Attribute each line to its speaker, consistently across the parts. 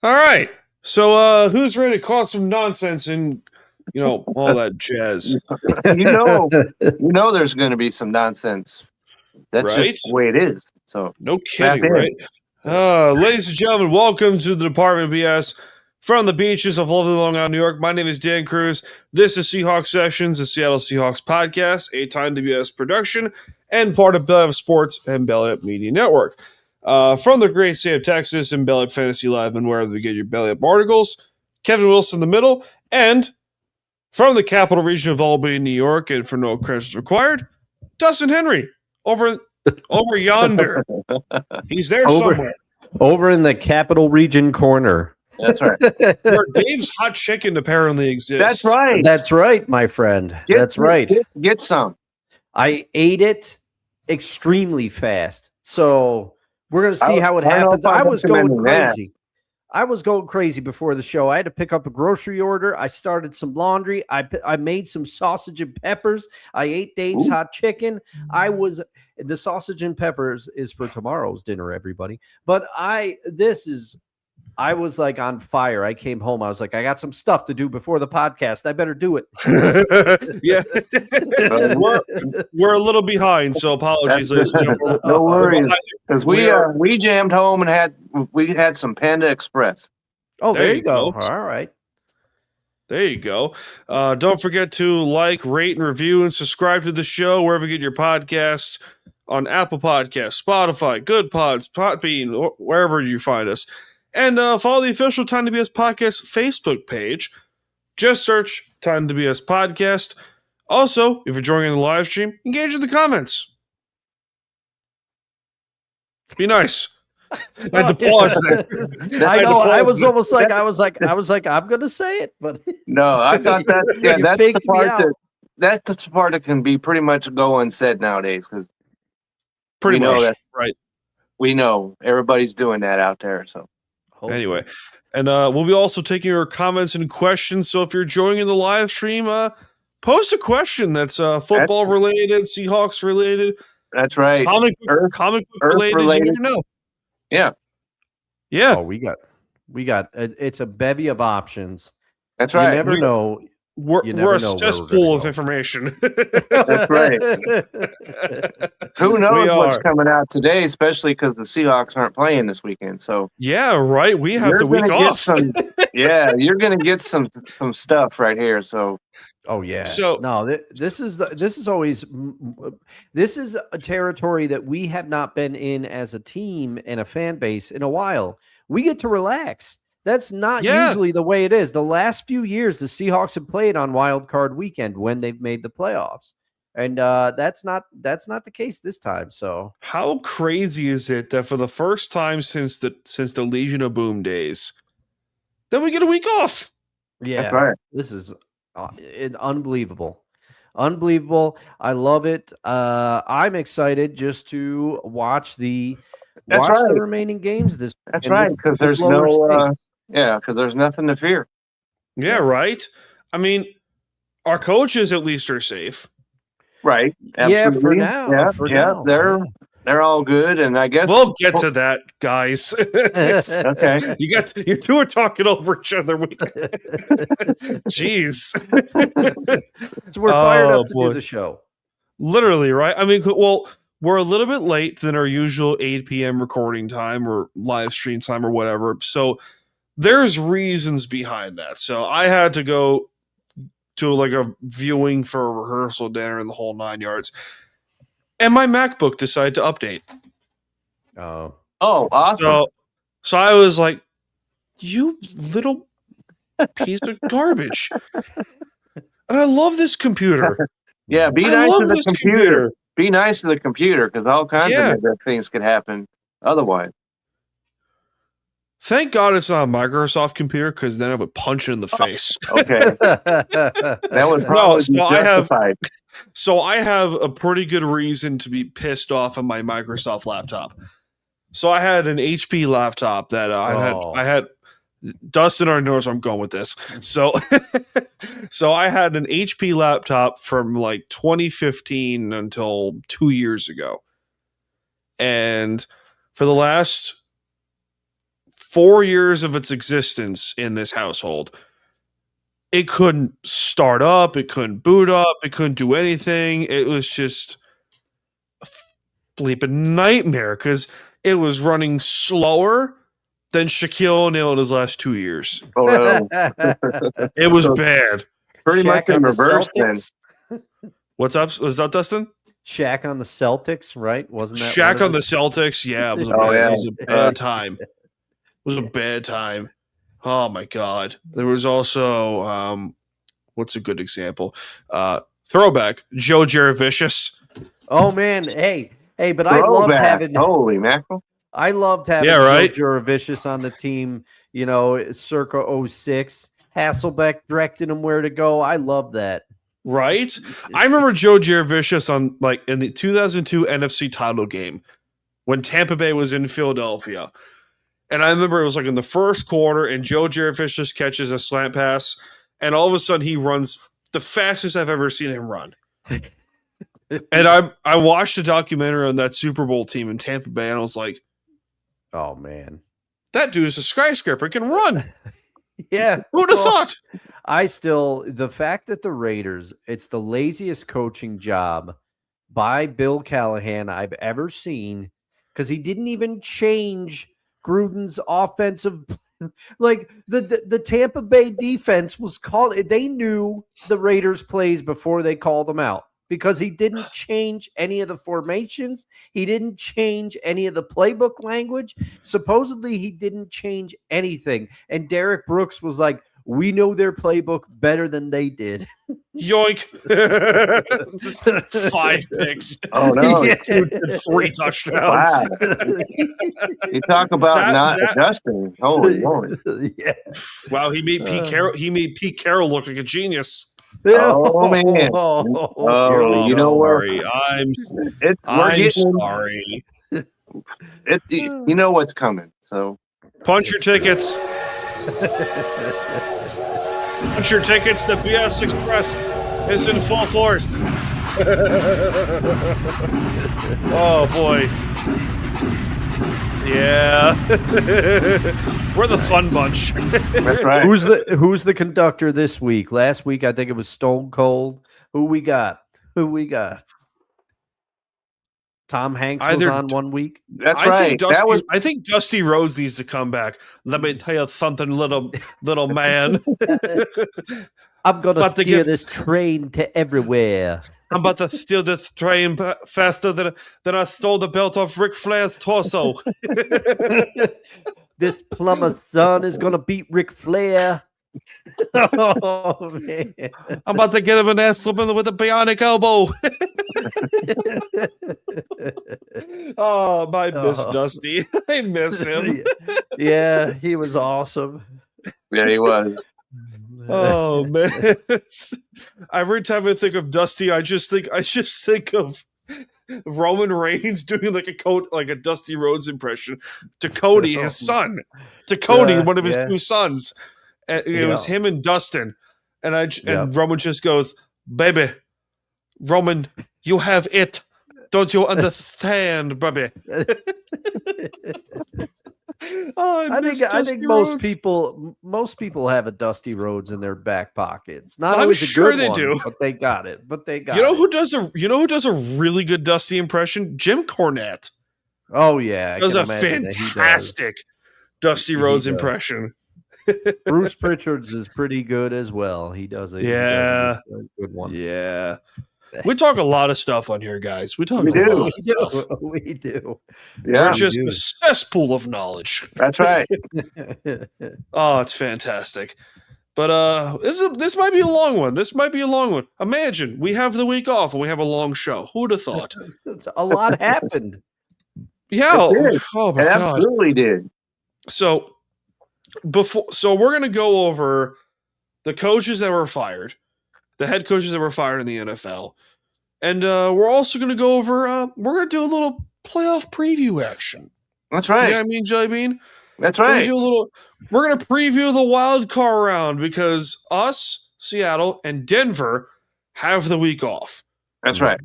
Speaker 1: All right. So who's ready to cause some nonsense and all that jazz?
Speaker 2: There's going to be some nonsense. That's
Speaker 1: Right?
Speaker 2: just the way it is. So
Speaker 1: no kidding, right? Ladies and gentlemen, welcome to the Department of BS from the beaches of lovely Long Island, New York. My name is Dan Cruz. This is Seahawks Sessions, the Seattle Seahawks podcast, a Time WS production, and part of Belly Up Sports and Belly Up Media Network. From the great state of Texas and Belly Up Fantasy Live and wherever you get your Belly Up articles, Kevin Wilson in the middle, and from the capital region of Albany, New York, and for no credits required, Dustin Henry over yonder. He's there somewhere.
Speaker 3: Over in the capital region corner.
Speaker 2: That's right.
Speaker 1: Where Dave's Hot Chicken apparently exists.
Speaker 2: That's right.
Speaker 3: That's right, my friend. That's right.
Speaker 2: Get some.
Speaker 3: I ate it extremely fast. So we're going to see how it happens. I was going crazy. I was going crazy before the show. I had to pick up a grocery order. I started some laundry. I made some sausage and peppers. I ate Dave's Hot Chicken. The sausage and peppers is for tomorrow's dinner, everybody. But I was like on fire. I came home. I was like, I got some stuff to do before the podcast. I better do it.
Speaker 1: Yeah. We're a little behind, so apologies, ladies and gentlemen.
Speaker 2: No worries. Because we jammed home and had some Panda Express.
Speaker 3: Oh, there you go. All right.
Speaker 1: There you go. Don't forget to like, rate, and review, and subscribe to the show wherever you get your podcasts on Apple Podcasts, Spotify, Good Pods, Podbean, wherever you find us. And follow the official Time to BS Podcast Facebook page. Just search Time to BS Podcast. Also, if you're joining the live stream, engage in the comments. Be nice. I had to pause there.
Speaker 3: I know. I was almost like, I was like, I'm going to say it, but
Speaker 2: no, I thought that. Yeah, that's the part that's the part that can be pretty much go unsaid nowadays because
Speaker 1: pretty much
Speaker 2: that,
Speaker 1: right.
Speaker 2: We know everybody's doing that out there. So
Speaker 1: anyway, and we'll be also taking your comments and questions. So if you're joining the live stream, post a question that's football related, Seahawks related.
Speaker 2: That's right.
Speaker 1: Comic book related. You never know.
Speaker 2: Yeah.
Speaker 1: Yeah.
Speaker 3: Oh, we got it's a bevy of options.
Speaker 2: That's right.
Speaker 3: You never know.
Speaker 1: We're a cesspool of information.
Speaker 2: That's right. Who knows what's coming out today, especially because the Seahawks aren't playing this weekend. So
Speaker 1: yeah, right. We have the week off.
Speaker 2: You're going to get some stuff right here. So.
Speaker 3: Oh yeah.
Speaker 1: So
Speaker 3: no, this is a territory that we have not been in as a team and a fan base in a while. We get to relax. That's not usually the way it is. The last few years, the Seahawks have played on Wild Card Weekend when they've made the playoffs, and that's not the case this time. So
Speaker 1: how crazy is it that for the first time since the Legion of Boom days, that we get a week off?
Speaker 3: Yeah,
Speaker 2: that's right.
Speaker 3: This is. It's unbelievable. I love it. I'm excited just to watch the remaining games this.
Speaker 2: That's right, because there's because there's nothing to fear.
Speaker 1: Yeah, right. I mean, our coaches at least are safe.
Speaker 2: Right.
Speaker 3: Absolutely. Yeah, for now.
Speaker 2: Now. They're all good, and I guess
Speaker 1: we'll get to that, guys.
Speaker 2: Okay,
Speaker 1: you two are talking over each other. Jeez,
Speaker 3: so we're fired up to do the show.
Speaker 1: Literally, right? I mean, well, we're a little bit late than our usual 8 p.m. recording time or live stream time or whatever. So there's reasons behind that. So I had to go to like a viewing for a rehearsal dinner and the whole 9 yards. And my MacBook decided to update.
Speaker 2: Oh, awesome.
Speaker 1: So I was like, you little piece of garbage. And I love this computer.
Speaker 2: Yeah, be nice to the computer. Be nice to the computer because all kinds of things could happen otherwise.
Speaker 1: Thank God it's not a Microsoft computer because then I would punch it in the face.
Speaker 2: Okay. That would probably be justified.
Speaker 1: So I have a pretty good reason to be pissed off on my Microsoft laptop. So I had an HP laptop that I had. Dustin already knows where I'm going with this. So I had an HP laptop from like 2015 until 2 years ago. And for the last 4 years of its existence in this household, it couldn't start up, it couldn't boot up, it couldn't do anything. It was just a bleeping nightmare because it was running slower than Shaquille O'Neal in his last 2 years.
Speaker 2: Oh, no.
Speaker 1: It was bad.
Speaker 2: Pretty much in reverse then.
Speaker 1: What's up? Was that Dustin?
Speaker 3: Shaq on the Celtics, right? Wasn't that
Speaker 1: Shaq on the Celtics? Yeah, it was a bad time. It was a bad time. Oh my God. There was also what's a good example? Throwback, Joe Jaravicious.
Speaker 3: Oh man, hey, but
Speaker 2: Throwback.
Speaker 3: I loved having
Speaker 2: Holy mackerel.
Speaker 3: I loved having
Speaker 1: right?
Speaker 3: Joe Jaravicious on the team, circa 06. Hasselbeck directing him where to go. I love that.
Speaker 1: Right? I remember Joe Jaravicious on in the 2002 NFC title game when Tampa Bay was in Philadelphia. And I remember it was in the first quarter and Joe Jaravicious catches a slant pass and all of a sudden he runs the fastest I've ever seen him run. And I watched a documentary on that Super Bowl team in Tampa Bay and I was like,
Speaker 3: oh man.
Speaker 1: That dude is a skyscraper, can run.
Speaker 3: Yeah.
Speaker 1: Who would have thought?
Speaker 3: The fact that the Raiders, it's the laziest coaching job by Bill Callahan I've ever seen because he didn't even change Gruden's offensive. The Tampa Bay defense was called. They knew the Raiders plays before they called them out because he didn't change any of the formations. He didn't change any of the playbook language. Supposedly he didn't change anything. And Derek Brooks was like, we know their playbook better than they did.
Speaker 1: Yoink. 5 picks.
Speaker 2: Oh, no.
Speaker 1: 3 touchdowns.
Speaker 2: Wow. You talk about not adjusting. Holy moly.
Speaker 3: Yeah.
Speaker 1: Wow, he made Pete Carroll. He made Pete Carroll look like a genius.
Speaker 2: Oh, man. You know where?
Speaker 1: I'm sorry.
Speaker 2: You know what's coming. So
Speaker 1: punch your tickets. Punch your tickets. The BS Express is in full force. Oh boy. Yeah. We're the fun bunch.
Speaker 2: that's right.
Speaker 3: Who's the conductor this week? Last week I think it was Stone Cold. Who we got? Tom Hanks was on one week.
Speaker 2: That's right.
Speaker 1: I think Dusty Rhodes needs to come back. Let me tell you something, little man.
Speaker 3: I'm gonna steer this train to everywhere.
Speaker 1: I'm about to steal this train faster than I stole the belt off Ric Flair's torso.
Speaker 3: This plumber's son is gonna beat Ric Flair. Oh man!
Speaker 1: I'm about to get him an ass whooping with a bionic elbow. Oh, I miss Dusty. I miss him.
Speaker 3: Yeah, he was awesome.
Speaker 2: Yeah, he was.
Speaker 1: Oh man! Every time I think of Dusty, I just think of Roman Reigns doing like a Dusty Rhodes impression to Cody, his son, one of his 2 sons. It was him and Dustin, and Roman just goes, "Baby, Roman, you have it. Don't you understand, baby?" I think
Speaker 3: most people have a Dusty Rhodes in their back pockets. Not
Speaker 1: I'm
Speaker 3: always
Speaker 1: sure
Speaker 3: a good
Speaker 1: they
Speaker 3: one,
Speaker 1: do,
Speaker 3: but they got it.
Speaker 1: You know who does a really good Dusty impression? Jim Cornette.
Speaker 3: Oh yeah,
Speaker 1: does a fantastic Dusty Rhodes impression.
Speaker 3: Bruce Pritchard's is pretty good as well. He does a good one.
Speaker 1: Yeah. We talk a lot of stuff on here, guys. We do.
Speaker 3: We do.
Speaker 2: Yeah,
Speaker 1: we're just a cesspool of knowledge.
Speaker 2: That's right.
Speaker 1: Oh, it's fantastic. But this might be a long one. Imagine we have the week off and we have a long show. Who would have thought?
Speaker 3: A lot happened.
Speaker 1: Yeah. Oh my God.
Speaker 2: Absolutely did.
Speaker 1: So we're gonna go over the coaches that were fired, the head coaches that were fired in the NFL, and we're also gonna go over. We're gonna do a little playoff preview action.
Speaker 2: That's right.
Speaker 1: You know what I mean, Jelly Bean?
Speaker 2: That's right.
Speaker 1: We're gonna preview the wild card round because us, Seattle, and Denver have the week off.
Speaker 2: That's right.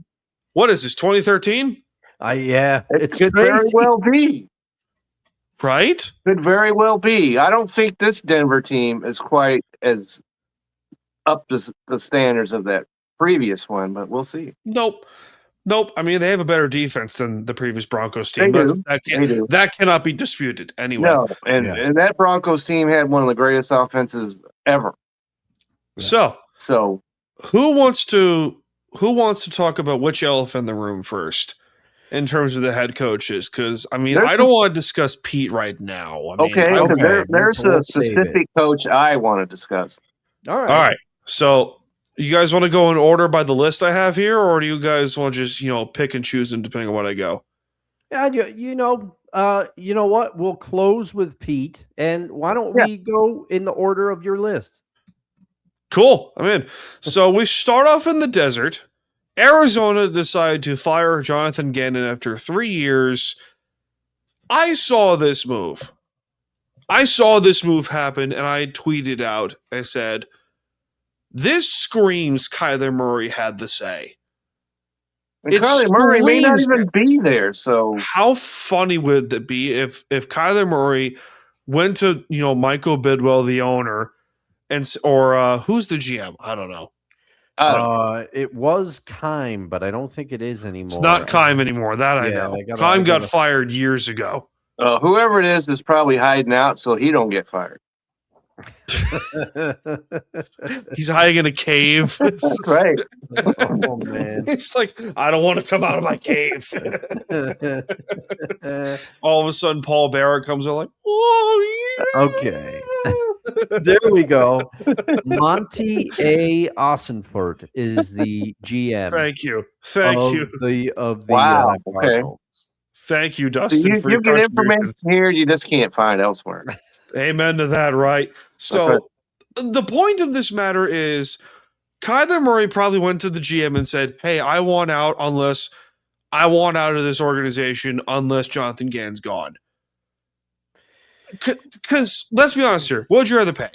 Speaker 1: What is this? 2013?
Speaker 3: Yeah,
Speaker 2: it could very well be.
Speaker 1: Right?
Speaker 2: Could very well be. I don't think this Denver team is quite as up to the standards of that previous one, but we'll see.
Speaker 1: Nope. I mean, they have a better defense than the previous Broncos
Speaker 2: They
Speaker 1: team.
Speaker 2: do.
Speaker 1: That cannot be disputed anyway.
Speaker 2: No, and that Broncos team had one of the greatest offenses ever.
Speaker 1: So who wants to talk about which elephant in the room first in terms of the head coaches? Because I mean, I don't want to discuss Pete right now.
Speaker 2: There's a specific coach I want to discuss.
Speaker 3: All right.
Speaker 1: So you guys want to go in order by the list I have here, or do you guys want to just pick and choose them depending on what I go?
Speaker 3: Yeah, you know what? We'll close with Pete, and why don't we go in the order of your list?
Speaker 1: Cool. I'm in. So we start off in the desert. Arizona decided to fire Jonathan Gannon after 3 years. I saw this move happen, and I tweeted out. I said, "This screams Kyler Murray had the say."
Speaker 2: Kyler Murray may not even be there. So
Speaker 1: how funny would it be if Kyler Murray went to Michael Bidwell, the owner, or who's the GM? I don't know.
Speaker 3: It was Keim, but I don't think it is anymore.
Speaker 1: It's not Keim anymore. That I know. Keim got fired years ago.
Speaker 2: Whoever it is probably hiding out so he don't get fired.
Speaker 1: He's hiding in a cave.
Speaker 2: Right.
Speaker 3: Oh man.
Speaker 1: It's like, I don't want to come out of my cave. All of a sudden Paul Barrett comes in like, oh yeah.
Speaker 3: Okay. There we go. Monty A. Ossenfort is the GM.
Speaker 1: Thank you.
Speaker 2: Wow. Okay.
Speaker 1: Thank you, Dustin.
Speaker 2: So you get information here you just can't find elsewhere.
Speaker 1: Amen to that, right? So the point of this matter is Kyler Murray probably went to the GM and said, "Hey, I want out of this organization unless Jonathan Gannon's gone." Because let's be honest here, what would you rather pay?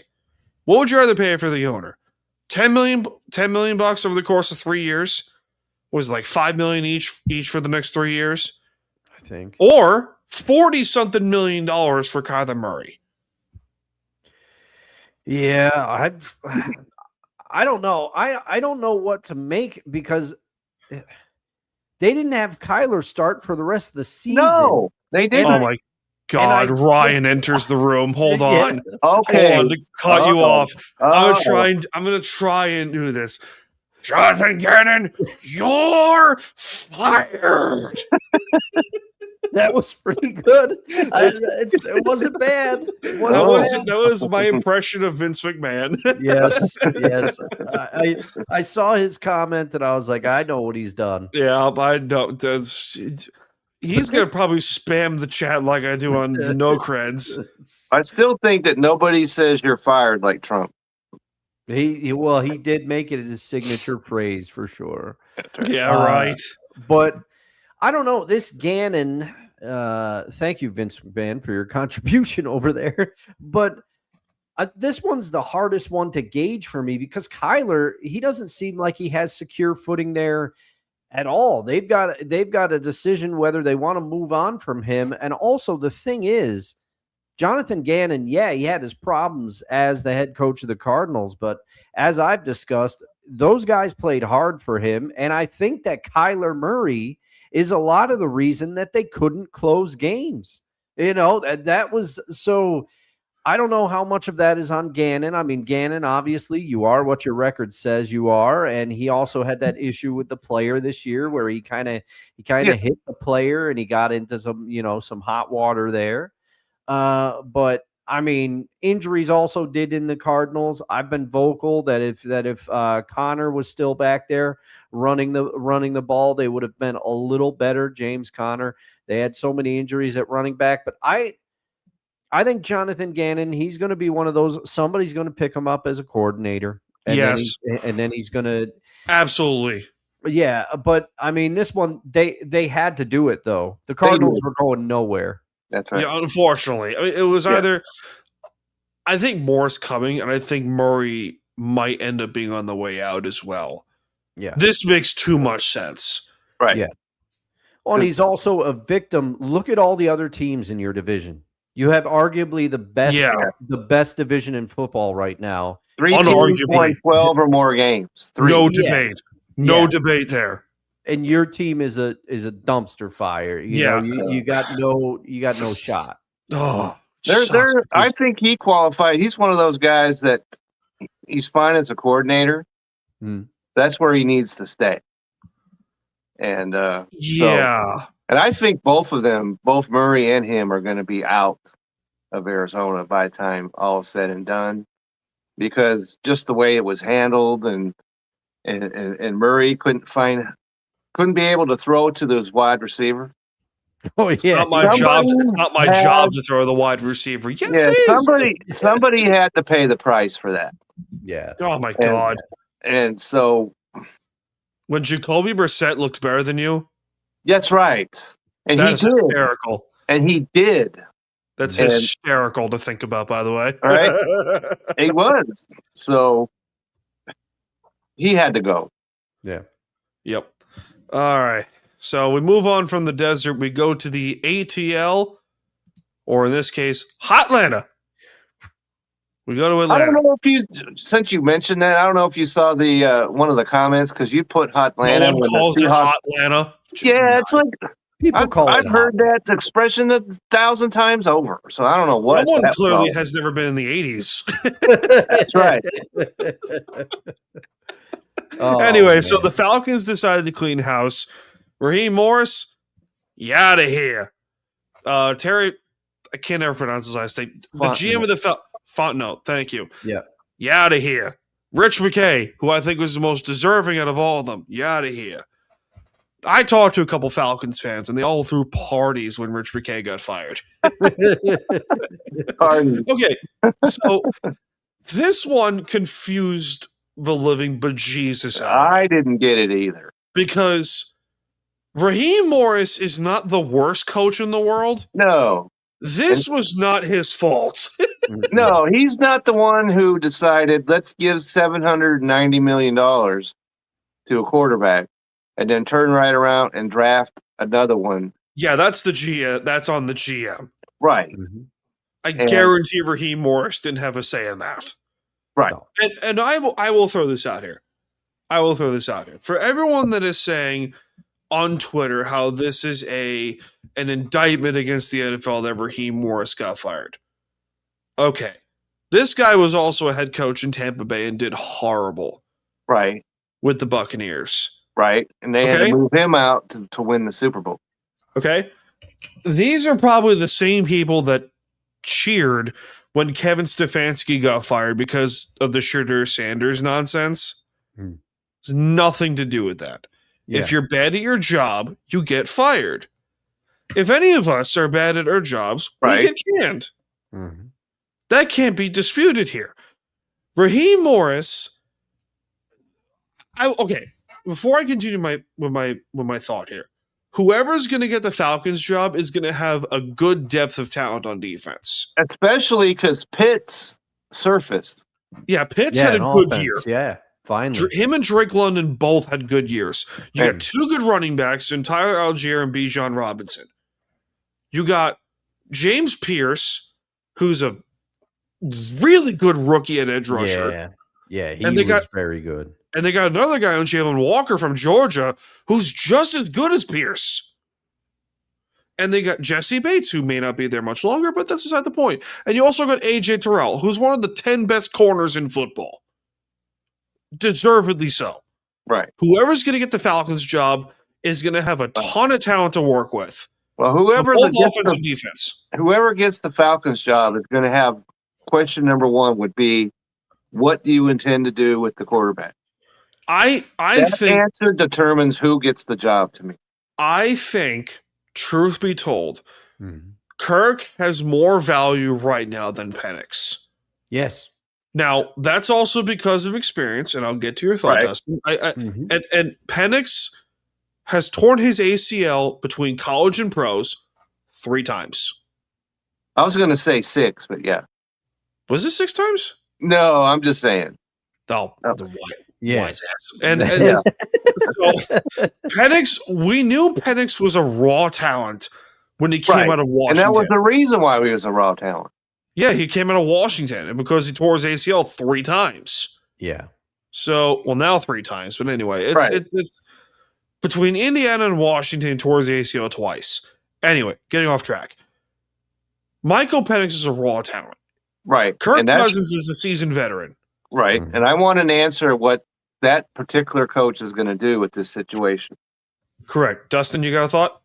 Speaker 1: What would you rather pay for the owner? $10 million over the course of 3 years? Was it like $5 million each for the next 3 years?
Speaker 3: I think.
Speaker 1: Or $40-something million for Kyler Murray.
Speaker 3: Yeah, I don't know. I don't know what to make because they didn't have Kyler start for the rest of the season.
Speaker 2: No, they didn't.
Speaker 1: Oh my God! Ryan enters the room. Hold on.
Speaker 2: Okay.
Speaker 1: Hold on to cut you off. I'm gonna try and do this. Jonathan Gannon, you're fired.
Speaker 3: That was pretty good. It wasn't bad.
Speaker 1: That was my impression of Vince McMahon.
Speaker 3: Yes. I saw his comment and I was like, I know what he's done.
Speaker 1: Yeah, I know. He's gonna probably spam the chat like I do on the No Creds.
Speaker 2: I still think that nobody says you're fired like Trump.
Speaker 3: He did make it his signature phrase for sure.
Speaker 1: Yeah, right.
Speaker 3: But I don't know. This Gannon, thank you, Vince McMahon, for your contribution over there. But this one's the hardest one to gauge for me because Kyler, he doesn't seem like he has secure footing there at all. They've got a decision whether they want to move on from him. And also the thing is, Jonathan Gannon, he had his problems as the head coach of the Cardinals, but as I've discussed, those guys played hard for him. And I think that Kyler Murray is a lot of the reason that they couldn't close games. That was so. I don't know how much of that is on Gannon. I mean, Gannon, obviously, you are what your record says you are, and he also had that issue with the player this year where he kind of hit the player and he got into some hot water there. But I mean, injuries also did in the Cardinals. I've been vocal that if Connor was still back there running the ball, they would have been a little better. James Conner. They had so many injuries at running back, but I think Jonathan Gannon, he's going to be one of those. Somebody's going to pick him up as a coordinator. And then he's going to
Speaker 1: absolutely.
Speaker 3: Yeah, but I mean, this one they had to do it though. The Cardinals were going nowhere.
Speaker 2: That's right.
Speaker 1: Yeah, unfortunately, I mean, it was either. I think Moore's coming, and I think Murray might end up being on the way out as well.
Speaker 3: Yeah,
Speaker 1: this makes too much sense.
Speaker 2: Right.
Speaker 3: Yeah. Well, and he's also a victim. Look at all the other teams in your division. You have arguably the best division in football right now.
Speaker 2: 3 teams playing 12 or more games. 3.
Speaker 1: No debate. No debate there.
Speaker 3: And your team is a dumpster fire. You know, you got no shot.
Speaker 1: Oh,
Speaker 2: I think he qualified. He's one of those guys that he's fine as a coordinator. That's where he needs to stay. And and I think both of them, both Murray and him, are going to be out of Arizona by the time all is said and done, because just the way it was handled, and Murray couldn't be able to throw to those wide receiver.
Speaker 3: Oh yeah,
Speaker 1: it's not my job. It's not my job to throw the wide receiver. Yes, it is.
Speaker 2: Somebody had to pay the price for that.
Speaker 3: Yeah.
Speaker 1: Oh my God.
Speaker 2: And so,
Speaker 1: when Jacoby Brissett looked better than you,
Speaker 2: that's right. And
Speaker 1: that's hysterical.
Speaker 2: And he did.
Speaker 1: That's hysterical to think about, by the way.
Speaker 2: Right? He was. So he had to go.
Speaker 3: Yeah.
Speaker 1: Yep. All right. So we move on from the desert. We go to the ATL, or in this case, Hotlanta. We go to Atlanta.
Speaker 2: I don't know if since you mentioned that, I don't know if you saw the one of the comments, because you put Hotlanta.
Speaker 1: No one calls it Hotlanta.
Speaker 2: Yeah, it's like I've heard that expression 1,000 times over. So I don't know what.
Speaker 1: Someone clearly has never been in the 80s.
Speaker 2: That's right.
Speaker 1: Anyway, so the Falcons decided to clean house. Raheem Morris, you out of here. Terry, I can't ever pronounce his last name. The GM of the Fontenot, thank you.
Speaker 3: Yeah.
Speaker 1: You out of here. Rich McKay, who I think was the most deserving out of all of them. You out of here. I talked to a couple Falcons fans, and they all threw parties when Rich McKay got fired. Okay, so this one confused the living bejesus out.
Speaker 2: I didn't get it either.
Speaker 1: Because Raheem Morris is not the worst coach in the world.
Speaker 2: No.
Speaker 1: This was not his fault.
Speaker 2: No, he's not the one who decided, let's give $790 million to a quarterback and then turn right around and draft another one.
Speaker 1: Yeah, that's the GM. That's on the GM.
Speaker 2: Right.
Speaker 1: I guarantee Raheem Morris didn't have a say in that.
Speaker 2: Right.
Speaker 1: And I will throw this out here. For everyone that is saying on Twitter how this is an indictment against the NFL that Raheem Morris got fired. Okay. This guy was also a head coach in Tampa Bay and did horrible.
Speaker 2: Right.
Speaker 1: With the Buccaneers.
Speaker 2: Right. And they had to move him out to win the Super Bowl.
Speaker 1: Okay. These are probably the same people that cheered when Kevin Stefanski got fired because of the Shadur Sanders nonsense. It's nothing to do with that. Yeah. If you're bad at your job, you get fired. If any of us are bad at our jobs, we get canned. That can't be disputed here. Raheem Morris. Before I continue with my thought here, whoever's going to get the Falcons job is going to have a good depth of talent on defense,
Speaker 2: especially because Pitts surfaced.
Speaker 1: Yeah, Pitts had a good year.
Speaker 3: Yeah. Finally.
Speaker 1: Him and Drake London both had good years. You got two good running backs in Tyler Algier and Bijan Robinson. You got James Pierce, who's a really good rookie at edge rusher.
Speaker 3: Yeah, he was very good.
Speaker 1: And they got another guy on Jalen Walker from Georgia who's just as good as Pierce. And they got Jesse Bates, who may not be there much longer, but that's beside the point. And you also got A.J. Terrell, who's one of the 10 best corners in football. Deservedly so.
Speaker 2: Right.
Speaker 1: Whoever's going to get the Falcons job is going to have a ton of talent to work with.
Speaker 2: Well, whoever
Speaker 1: offense and defense.
Speaker 2: Whoever gets the Falcons job is going to have question number one would be, what do you intend to do with the quarterback?
Speaker 1: I
Speaker 2: that
Speaker 1: think
Speaker 2: answer determines who gets the job to me.
Speaker 1: I think, truth be told, Kirk has more value right now than Penix.
Speaker 3: Yes.
Speaker 1: Now, that's also because of experience, and I'll get to your thought, Dustin. And Penix has torn his ACL between college and pros 3 times.
Speaker 2: I was going to say 6, but yeah.
Speaker 1: Was it 6 times?
Speaker 2: No, I'm just saying.
Speaker 1: Oh.
Speaker 3: Wise
Speaker 1: ass. And so Penix, we knew Penix was a raw talent when he came out of Washington.
Speaker 2: And that was the reason why he was a raw talent.
Speaker 1: Yeah, he came out of Washington, and because he tore his ACL 3 times.
Speaker 3: Yeah.
Speaker 1: So, well, now 3 times, but anyway, it's between Indiana and Washington, tore his ACL twice. Anyway, getting off track. Michael Penix is a raw talent.
Speaker 2: Right.
Speaker 1: Kirk Cousins is a seasoned veteran.
Speaker 2: Right. Mm-hmm. And I want an answer what that particular coach is going to do with this situation.
Speaker 1: Correct. Dustin, you got a thought?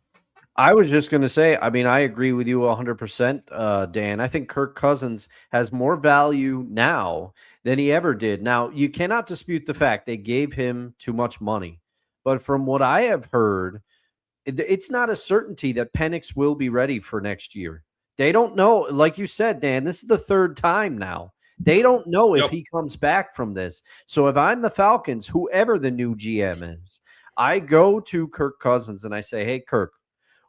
Speaker 3: I was just going to say, I mean, I agree with you 100%, Dan. I think Kirk Cousins has more value now than he ever did. Now, you cannot dispute the fact they gave him too much money. But from what I have heard, it's not a certainty that Penix will be ready for next year. They don't know. Like you said, Dan, this is the 3rd time now. They don't know if he comes back from this. So if I'm the Falcons, whoever the new GM is, I go to Kirk Cousins and I say, hey, Kirk,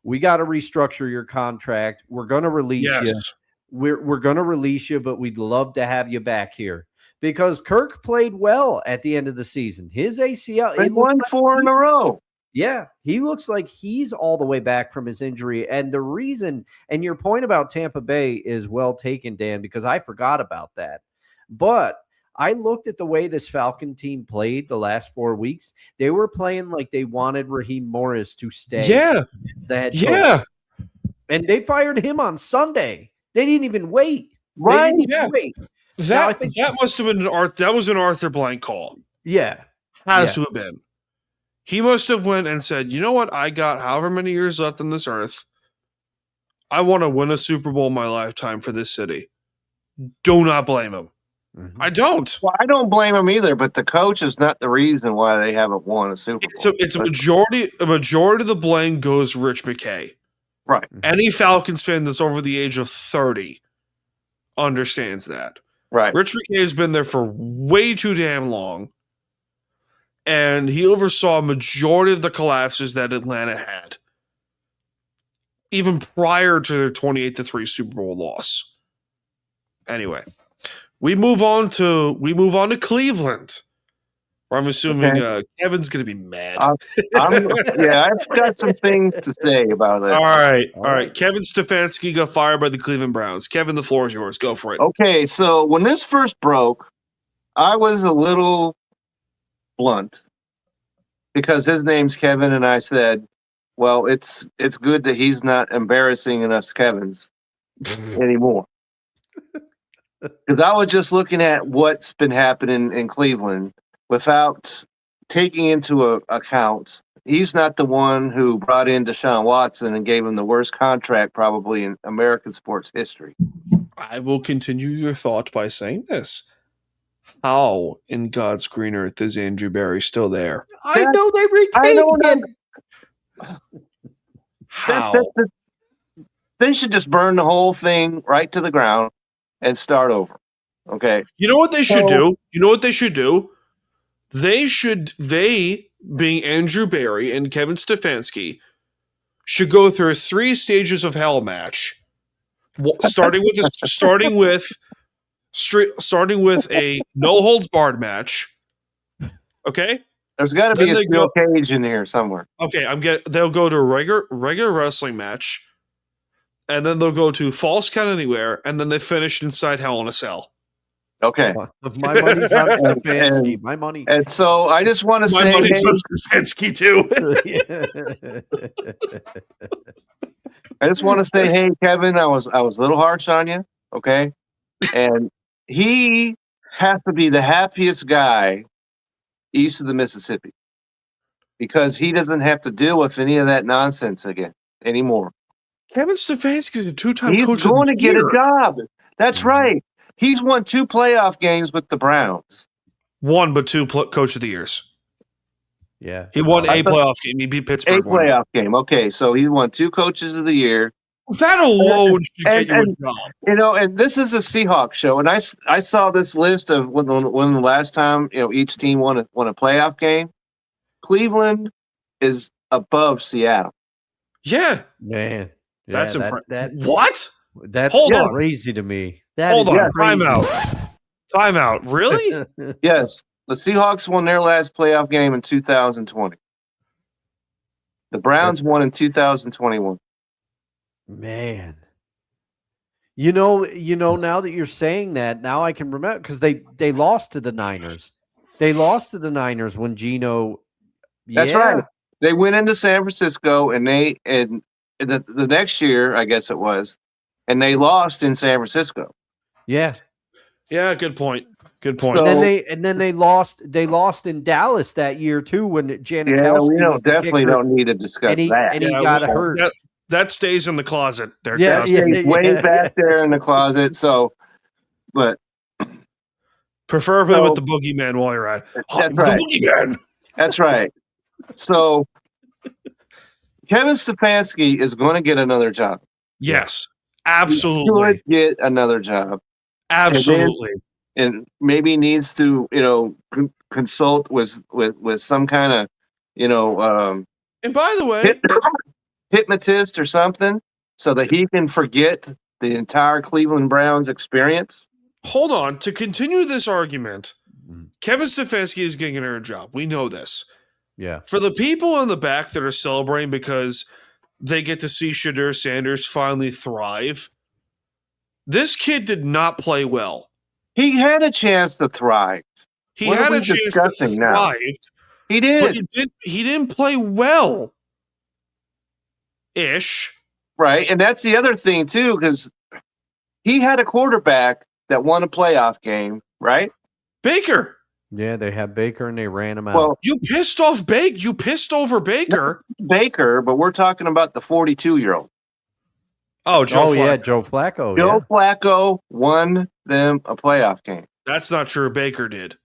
Speaker 3: we got to restructure your contract. We're going to release you. We're going to release you, but we'd love to have you back here. Because Kirk played well at the end of the season. His ACL.
Speaker 2: He won 4 in a row.
Speaker 3: Yeah, he looks like he's all the way back from his injury. And the reason, and your point about Tampa Bay is well taken, Dan, because I forgot about that. But I looked at the way this Falcon team played the last 4 weeks. They were playing like they wanted Raheem Morris to stay.
Speaker 1: Yeah.
Speaker 3: As the head coach. And they fired him on Sunday. They didn't even wait.
Speaker 2: Right.
Speaker 3: Wait.
Speaker 1: That must have been an Arthur Blank call.
Speaker 3: Yeah.
Speaker 1: Has to have been. He must have went and said, you know what? I got however many years left on this earth. I want to win a Super Bowl in my lifetime for this city. Do not blame him. Mm-hmm. I don't.
Speaker 2: Well, I don't blame him either, but the coach is not the reason why they haven't won a Super Bowl.
Speaker 1: So it's a majority of the blame goes Rich McKay.
Speaker 2: Right.
Speaker 1: Any Falcons fan that's over the age of 30 understands that.
Speaker 2: Right.
Speaker 1: Rich McKay has been there for way too damn long. And he oversaw a majority of the collapses that Atlanta had, even prior to their 28-3 Super Bowl loss. Anyway, we move on to Cleveland. I'm assuming Kevin's going to be mad.
Speaker 2: I've got some things to say about it.
Speaker 1: All right. Kevin Stefanski got fired by the Cleveland Browns. Kevin, the floor is yours. Go for it.
Speaker 2: Okay, so when this first broke, I was a little blunt because his name's Kevin, and I said, well, it's good that he's not embarrassing us Kevins anymore. Because I was just looking at what's been happening in Cleveland without taking into account he's not the one who brought in Deshaun Watson and gave him the worst contract probably in American sports history.
Speaker 1: I will continue your thought by saying this. How in God's green earth is Andrew Berry still there?
Speaker 3: I know they retained him.
Speaker 1: How?
Speaker 2: They should just burn the whole thing right to the ground and start over. Okay.
Speaker 1: You know what they should do? They, being Andrew Berry and Kevin Stefanski, should go through a 3 stages of hell match, starting with a no holds barred match. Okay,
Speaker 2: there's got to be a steel cage in here somewhere.
Speaker 1: Okay, they'll go to a regular wrestling match, and then they'll go to Falls Count Anywhere, and then they finish inside Hell in a Cell.
Speaker 2: Okay.
Speaker 3: My money's on Stefanski. My money.
Speaker 2: And so I just want to say...
Speaker 1: My money's on Stefanski, too.
Speaker 2: I just want to say, hey, Kevin, I was a little harsh on you, okay? And he has to be the happiest guy east of the Mississippi because he doesn't have to deal with any of that nonsense anymore.
Speaker 1: Kevin Stefanski is a 2-time coach of the year.
Speaker 2: He's going to get a job. That's right. He's won 2 playoff games with the Browns.
Speaker 1: 1, but 2 coach of the years.
Speaker 3: Yeah.
Speaker 1: He won a playoff game. He beat Pittsburgh.
Speaker 2: A playoff game. Okay, so he won 2 coaches of the year.
Speaker 1: That alone should get you a job.
Speaker 2: You know, and this is a Seahawks show, and I saw this list of when the last time each team won a playoff game. Cleveland is above Seattle.
Speaker 1: Yeah,
Speaker 3: man,
Speaker 1: that's impressive. What?
Speaker 3: That's crazy to me.
Speaker 1: Hold on, time out. Really?
Speaker 2: Yes, the Seahawks won their last playoff game in 2020. The Browns won in 2021.
Speaker 3: Man. You know, now that you're saying that, now I can remember because they lost to the Niners. They lost to the Niners when Geno.
Speaker 2: That's right. They went into San Francisco and the next year, I guess it was, and they lost in San Francisco.
Speaker 3: Yeah.
Speaker 1: Yeah, good point. Good point.
Speaker 3: So, and then they lost in Dallas that year too when Janikowski.
Speaker 2: Yeah, we definitely don't need to discuss that.
Speaker 3: And he got hurt.
Speaker 1: That stays in the closet.
Speaker 2: That stays way back there in the closet. So, but
Speaker 1: preferably with the boogeyman while you're at it.
Speaker 2: That's right.
Speaker 1: The boogeyman.
Speaker 2: That's right. So, Kevin Stefanski is going to get another job.
Speaker 1: Yes, absolutely.
Speaker 2: He should get another job.
Speaker 1: Absolutely.
Speaker 2: And maybe needs to, consult with some kind of,
Speaker 1: and by the way,
Speaker 2: hypnotist or something so that he can forget the entire Cleveland Browns experience.
Speaker 1: Hold on. To continue this argument, Kevin Stefanski is getting another job. We know this.
Speaker 3: Yeah.
Speaker 1: For the people in the back that are celebrating because they get to see Shadur Sanders finally thrive, this kid did not play well.
Speaker 2: He had a chance to thrive.
Speaker 1: He had a chance to thrive.
Speaker 2: He did.
Speaker 1: But he didn't play well. Ish.
Speaker 2: Right. And that's the other thing, too, because he had a quarterback that won a playoff game, right?
Speaker 1: Baker.
Speaker 3: Yeah, they had Baker and they ran him out.
Speaker 2: Well,
Speaker 1: you pissed off Baker. You pissed over Baker.
Speaker 2: Baker, but we're talking about the 42-year-old.
Speaker 1: Oh, Joe Flacco.
Speaker 3: Yeah, Joe Flacco.
Speaker 2: Joe Flacco won them a playoff game.
Speaker 1: That's not true. Baker did.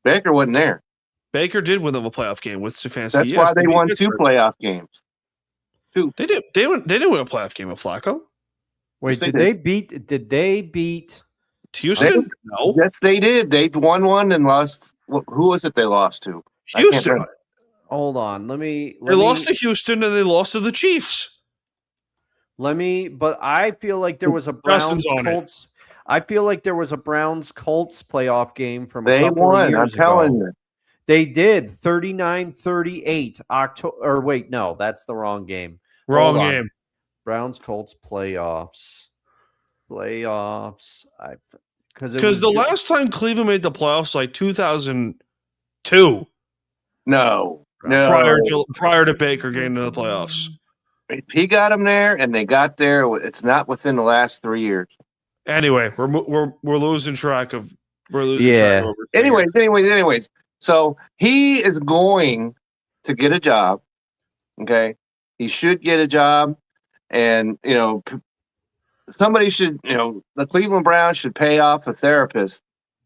Speaker 2: Baker wasn't there.
Speaker 1: Baker did win them a playoff game with Stefanski.
Speaker 2: That's why they won 2 playoff games. 2.
Speaker 1: They didn't win a playoff game with Flacco.
Speaker 3: Wait, did they beat
Speaker 1: Houston? No.
Speaker 2: Yes, they did. They won one and lost. Who was it they lost to?
Speaker 1: Houston.
Speaker 3: Hold on. They
Speaker 1: lost to Houston and they lost to the Chiefs.
Speaker 3: But I feel like there was a Browns Colts. I feel like there was a Browns Colts playoff game from a couple of years ago. I'm telling you. They did 39-38 October. Or wait, no, that's the wrong game.
Speaker 1: Wrong game.
Speaker 3: Browns Colts playoffs. Because
Speaker 1: the last time Cleveland made the playoffs, like 2002.
Speaker 2: No.
Speaker 1: Prior to Baker getting to the playoffs.
Speaker 2: He got them there, and they got there. It's not within the last 3 years.
Speaker 1: Anyway, we're losing track of. Track of
Speaker 2: Anyways. So he is going to get a job. Okay, he should get a job, and somebody should. The Cleveland Browns should pay off a therapist,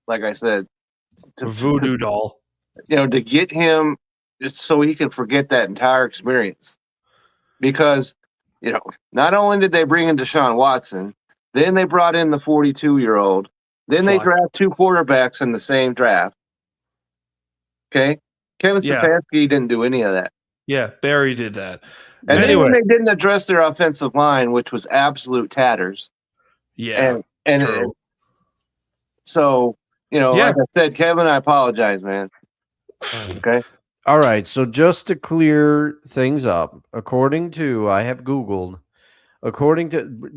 Speaker 2: like I said,
Speaker 1: a voodoo doll.
Speaker 2: To get him just so he can forget that entire experience. Because, not only did they bring in Deshaun Watson, then they brought in the 42-year-old, then they draft 2 quarterbacks in the same draft. Okay? Kevin Stefanski didn't do any of that.
Speaker 1: Yeah, Barry did that.
Speaker 2: And then they didn't address their offensive line, which was absolute tatters.
Speaker 1: Yeah.
Speaker 2: And so, like I said, Kevin, I apologize, man. Okay?
Speaker 3: All right, so just to clear things up, according to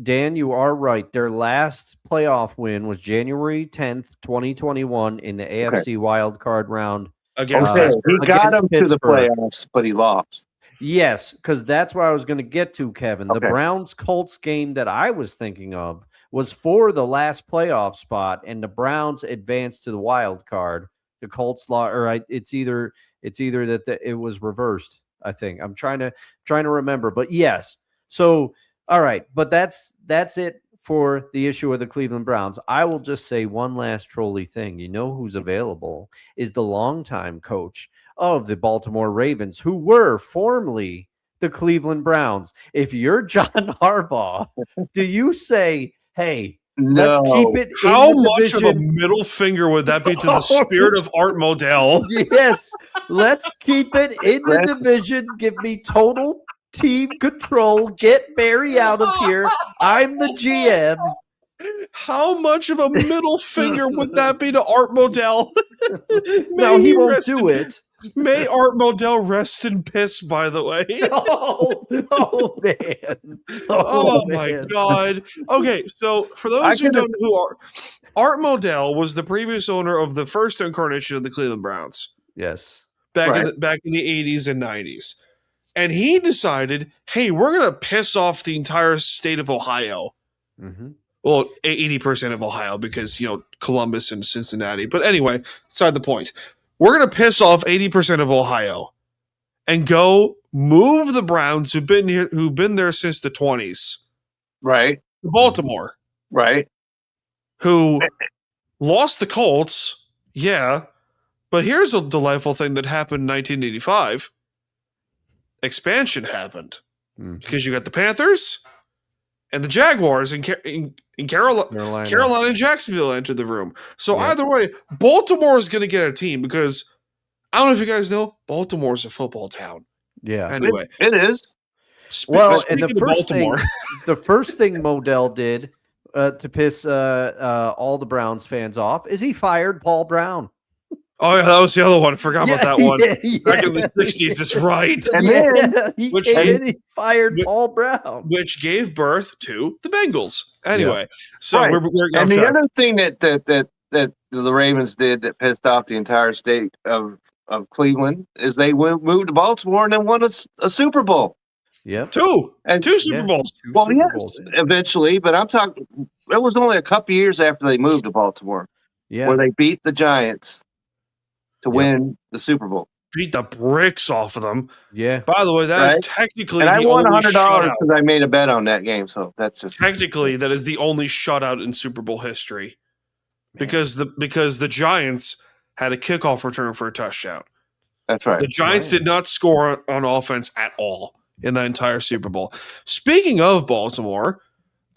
Speaker 3: Dan, you are right. Their last playoff win was January 10th, 2021 in the AFC wild card round.
Speaker 1: Against
Speaker 2: he got them to the playoffs, but he lost.
Speaker 3: Yes, because that's what I was going to get to, Kevin. The Browns-Colts game that I was thinking of was for the last playoff spot, and the Browns advanced to the wild card. The Colts lost, or it's either that it was reversed. I think I'm trying to remember, but yes. So all right, but that's it for the issue of the Cleveland Browns. I will just say one last trolly thing. You know who's available is the longtime coach of the Baltimore Ravens, who were formerly the Cleveland Browns. If you're John Harbaugh, do you say, hey, let's keep it in
Speaker 1: How
Speaker 3: the
Speaker 1: much
Speaker 3: division.
Speaker 1: of a middle finger would that be to the spirit of Art Modell?
Speaker 3: Yes, let's keep it in the division. Give me total team control. Get Barry out of here. I'm the GM.
Speaker 1: How much of a middle finger would that be to Art Modell?
Speaker 3: No, he won't do it.
Speaker 1: May Art Modell rest in piss, by the way.
Speaker 3: Man.
Speaker 1: My God. Okay, so for those who don't know who Art Modell was the previous owner of the first incarnation of the Cleveland Browns.
Speaker 3: Yes.
Speaker 1: Back in the 80s and 90s. And he decided, hey, we're going to piss off the entire state of Ohio.
Speaker 3: Mm-hmm.
Speaker 1: Well, 80% of Ohio because, Columbus and Cincinnati. But anyway, beside the point. We're going to piss off 80% of Ohio and go move the Browns who've been there since the 20s.
Speaker 2: Right.
Speaker 1: To Baltimore.
Speaker 2: Right.
Speaker 1: Who lost the Colts. Yeah. But here's a delightful thing that happened in 1985. Expansion happened. Because you got the Panthers and the Jaguars in Carolina and Jacksonville entered the room. So either way, Baltimore is going to get a team because I don't know if you guys know, Baltimore's a football town.
Speaker 3: Yeah.
Speaker 1: Anyway.
Speaker 2: It is.
Speaker 3: And the first thing Modell did to piss all the Browns fans off is he fired Paul Brown.
Speaker 1: Oh, yeah, that was the other one. I forgot about that one. Back in the 60s, that's right.
Speaker 3: And then he fired Paul Brown.
Speaker 1: Which gave birth to the Bengals. Anyway, so
Speaker 2: right.
Speaker 1: we're
Speaker 2: and the other thing that the Ravens did that pissed off the entire state of Cleveland is they moved to Baltimore and then won a Super Bowl.
Speaker 3: Yeah.
Speaker 1: Two Super Bowls.
Speaker 2: Eventually, but I'm talking, it was only a couple years after they moved to Baltimore where they beat the Giants to win the Super Bowl.
Speaker 1: Beat the bricks off of them.
Speaker 3: Yeah.
Speaker 1: By the way, that is technically
Speaker 2: and
Speaker 1: the
Speaker 2: I won
Speaker 1: only
Speaker 2: $100 because I made a bet on that game. So that's just
Speaker 1: technically that is the only shutout in Super Bowl history. Because the Giants had a kickoff return for a touchdown.
Speaker 2: That's right.
Speaker 1: The Giants did not score on offense at all in the entire Super Bowl. Speaking of Baltimore,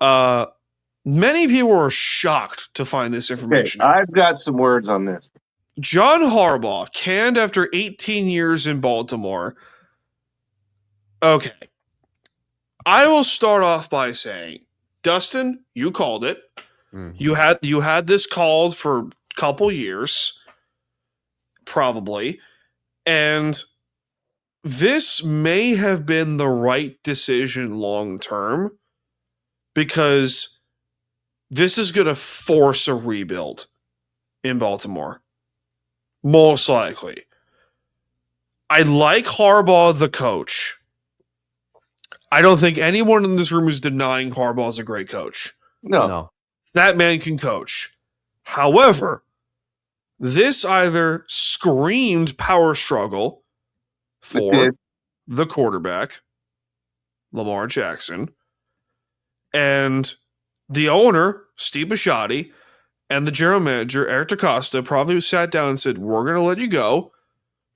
Speaker 1: many people were shocked to find this information.
Speaker 2: Okay, I've got some words on this.
Speaker 1: John Harbaugh canned after 18 years in Baltimore. Okay. I will start off by saying, Dustin, you called it. Mm-hmm. You had this called for a couple years, probably. And this may have been the right decision long term because this is going to force a rebuild in Baltimore. Most likely. I like Harbaugh, the coach. I don't think anyone in this room is denying Harbaugh is a great coach.
Speaker 2: No.
Speaker 1: That man can coach. However, this either screamed power struggle for the quarterback, Lamar Jackson, and the owner, Steve Bisciotti, and the general manager, Eric DaCosta, probably sat down and said, we're going to let you go.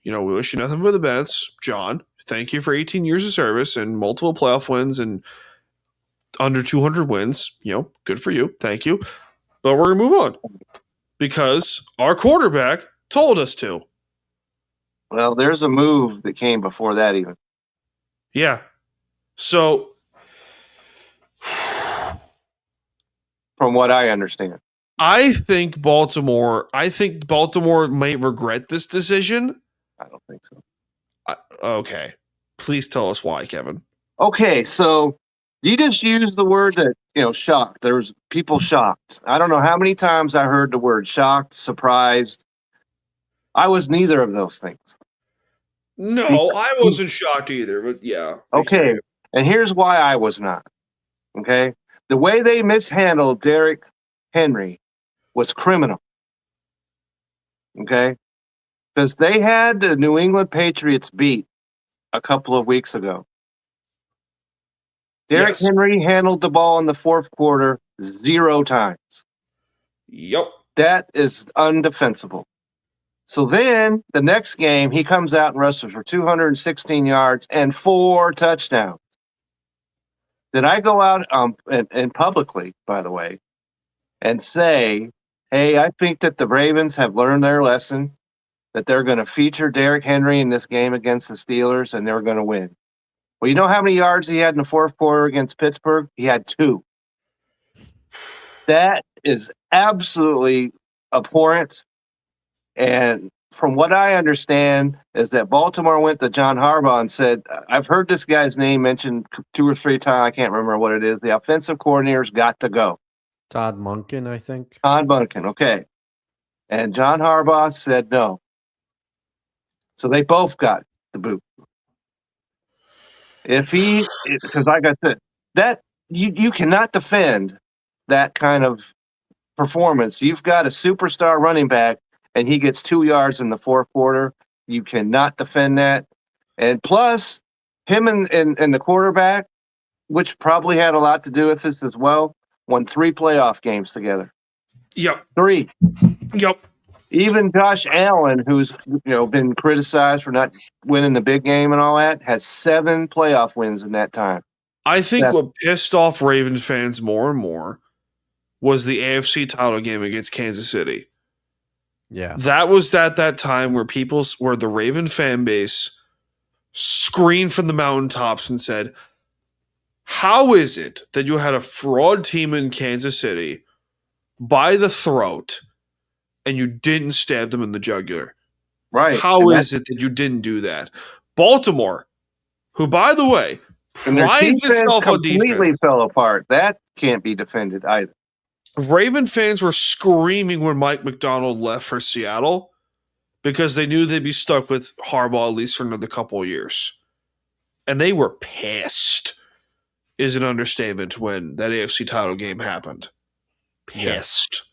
Speaker 1: We wish you nothing but the best, John. Thank you for 18 years of service and multiple playoff wins and under 200 wins. Good for you. Thank you. But we're going to move on because our quarterback told us to.
Speaker 2: Well, there's a move that came before that even.
Speaker 1: Yeah. So,
Speaker 2: from what I understand.
Speaker 1: I think Baltimore might regret this decision.
Speaker 2: I don't think so.
Speaker 1: Okay. Please tell us why, Kevin.
Speaker 2: Okay, so you just used the word that, shocked. There was people shocked. I don't know how many times I heard the word shocked, surprised. I was neither of those things.
Speaker 1: No, I wasn't shocked either, but yeah.
Speaker 2: Okay, and here's why I was not. Okay? The way they mishandled Derrick Henry was criminal. Okay? Because they had the New England Patriots beat a couple of weeks ago. Derrick Henry handled the ball in the fourth quarter 0 times.
Speaker 1: Yep.
Speaker 2: That is undefensible. So then the next game, he comes out and rushes for 216 yards and 4 touchdowns. Did I go out and publicly, by the way, and say, hey, I think that the Ravens have learned their lesson, that they're going to feature Derrick Henry in this game against the Steelers, and they're going to win. Well, you know how many yards he had in the fourth quarter against Pittsburgh? He had 2. That is absolutely abhorrent and from what I understand, is that Baltimore went to John Harbaugh and said, I've heard this guy's name mentioned 2 or 3 times. I can't remember what it is. The offensive coordinator's got to go.
Speaker 3: Todd Monken, I think.
Speaker 2: Todd Monken, okay. And John Harbaugh said no. So they both got the boot. Because like I said, that you cannot defend that kind of performance. You've got a superstar running back and he gets 2 yards in the fourth quarter. You cannot defend that. And plus, him and the quarterback, which probably had a lot to do with this as well, won 3 playoff games together.
Speaker 1: Yep.
Speaker 2: 3.
Speaker 1: Yep.
Speaker 2: Even Josh Allen, who's been criticized for not winning the big game and all that, has 7 playoff wins in that time.
Speaker 1: I think what pissed off Ravens fans more and more was the AFC title game against Kansas City.
Speaker 3: Yeah.
Speaker 1: That was at that time where the Raven fan base screamed from the mountaintops and said, how is it that you had a fraud team in Kansas City by the throat and you didn't stab them in the jugular?
Speaker 2: Right.
Speaker 1: How is it that you didn't do that? Baltimore, who, by the way, prides itself on defense,
Speaker 2: completely fell apart. That can't be defended either.
Speaker 1: Raven fans were screaming when Mike McDonald left for Seattle because they knew they'd be stuck with Harbaugh at least for another couple of years. And they were pissed, is an understatement, when that AFC title game happened. Pissed.